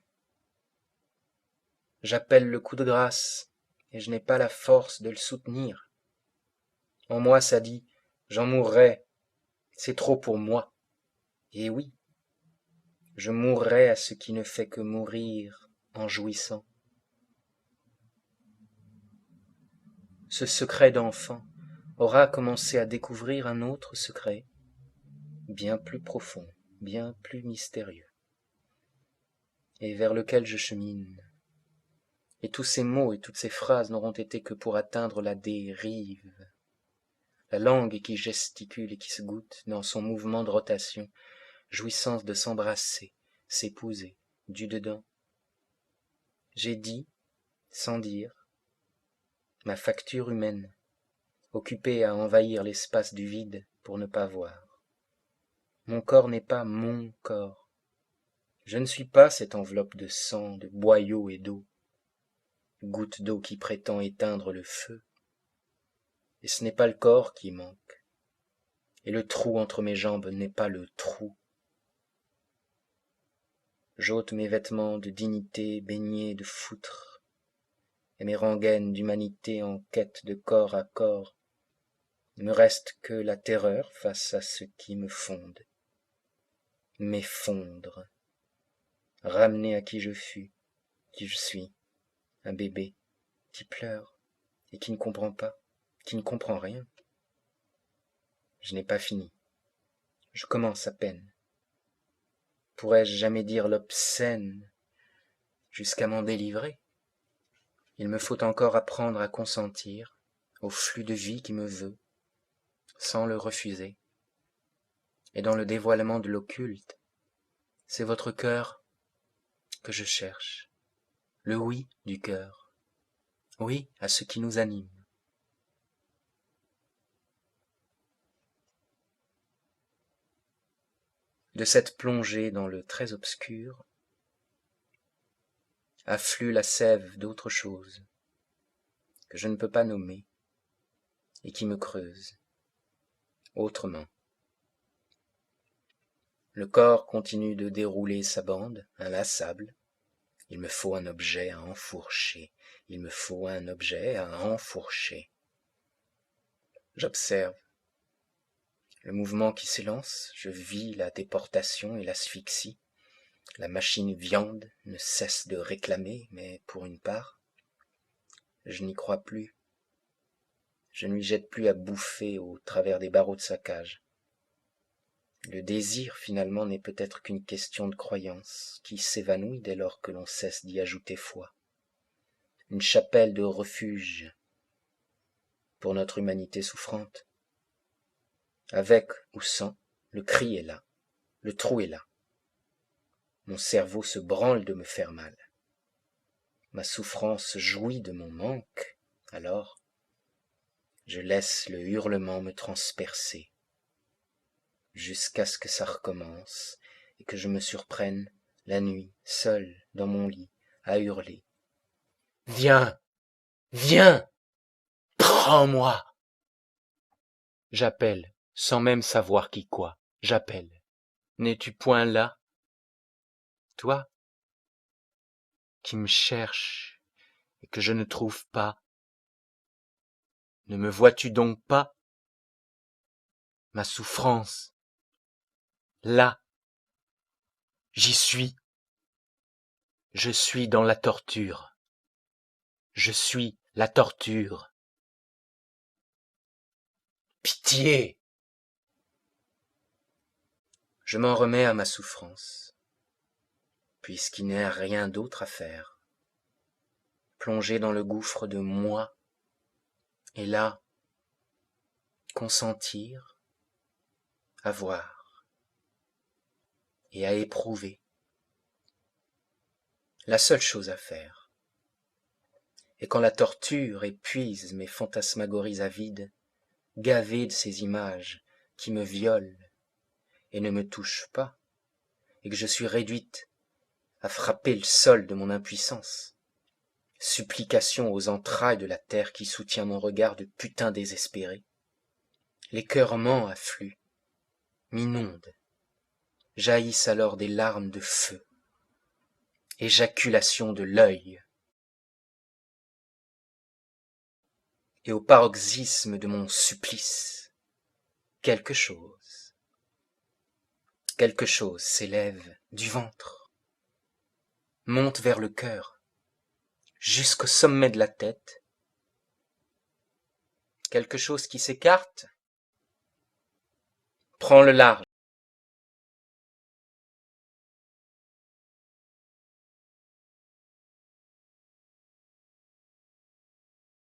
J'appelle le coup de grâce et je n'ai pas la force de le soutenir. En moi ça dit, j'en mourrai, c'est trop pour moi. Et oui, je mourrai à ce qui ne fait que mourir en jouissant. Ce secret d'enfant aura commencé à découvrir un autre secret, bien plus profond, bien plus mystérieux, et vers lequel je chemine. Et tous ces mots et toutes ces phrases n'auront été que pour atteindre la dérive. La langue qui gesticule et qui se goûte dans son mouvement de rotation, jouissance de s'embrasser, s'épouser, du dedans. J'ai dit, sans dire, ma facture humaine, occupée à envahir l'espace du vide pour ne pas voir. Mon corps n'est pas mon corps. Je ne suis pas cette enveloppe de sang, de boyaux et d'eau, goutte d'eau qui prétend éteindre le feu. Et ce n'est pas le corps qui manque. Et le trou entre mes jambes n'est pas le trou. J'ôte mes vêtements de dignité baignés de foutre, et mes rengaines d'humanité en quête de corps à corps. Ne me reste que la terreur face à ce qui me fonde. M'effondre, ramener à qui je fus, qui je suis, un bébé qui pleure et qui ne comprend pas, qui ne comprend rien. Je n'ai pas fini, je commence à peine. Pourrais-je jamais dire l'obscène jusqu'à m'en délivrer? Il me faut encore apprendre à consentir au flux de vie qui me veut, sans le refuser. Et dans le dévoilement de l'occulte, c'est votre cœur que je cherche, le oui du cœur, oui à ce qui nous anime. De cette plongée dans le très obscur, afflue la sève d'autre chose, que je ne peux pas nommer, et qui me creuse, autrement. Le corps continue de dérouler sa bande, inlassable. Il me faut un objet à enfourcher, il me faut un objet à enfourcher. J'observe le mouvement qui s'élance, je vis la déportation et l'asphyxie. La machine viande ne cesse de réclamer, mais pour une part, je n'y crois plus. Je ne lui jette plus à bouffer au travers des barreaux de sa cage. Le désir, finalement, n'est peut-être qu'une question de croyance, qui s'évanouit dès lors que l'on cesse d'y ajouter foi. Une chapelle de refuge pour notre humanité souffrante. Avec ou sans, le cri est là, le trou est là. Mon cerveau se branle de me faire mal. Ma souffrance jouit de mon manque, alors je laisse le hurlement me transpercer, jusqu'à ce que ça recommence et que je me surprenne la nuit, seul dans mon lit, à hurler. Viens, viens, prends-moi. J'appelle, sans même savoir qui quoi, j'appelle. N'es-tu point là? Toi, qui me cherches et que je ne trouve pas, ne me vois-tu donc pas? Ma souffrance, là, j'y suis. Je suis dans la torture. Je suis la torture. Pitié! Je m'en remets à ma souffrance, puisqu'il n'y a rien d'autre à faire. Plonger dans le gouffre de moi, et là, consentir, à voir et à éprouver. La seule chose à faire. Et quand la torture épuise mes fantasmagories avides, gavé de ces images qui me violent et ne me touchent pas, et que je suis réduite à frapper le sol de mon impuissance, supplication aux entrailles de la terre qui soutient mon regard de putain désespéré, l'écœurement afflue, m'inonde, jaillissent alors des larmes de feu, éjaculation de l'œil, et au paroxysme de mon supplice, quelque chose s'élève du ventre, monte vers le cœur, jusqu'au sommet de la tête, quelque chose qui s'écarte, prend le large,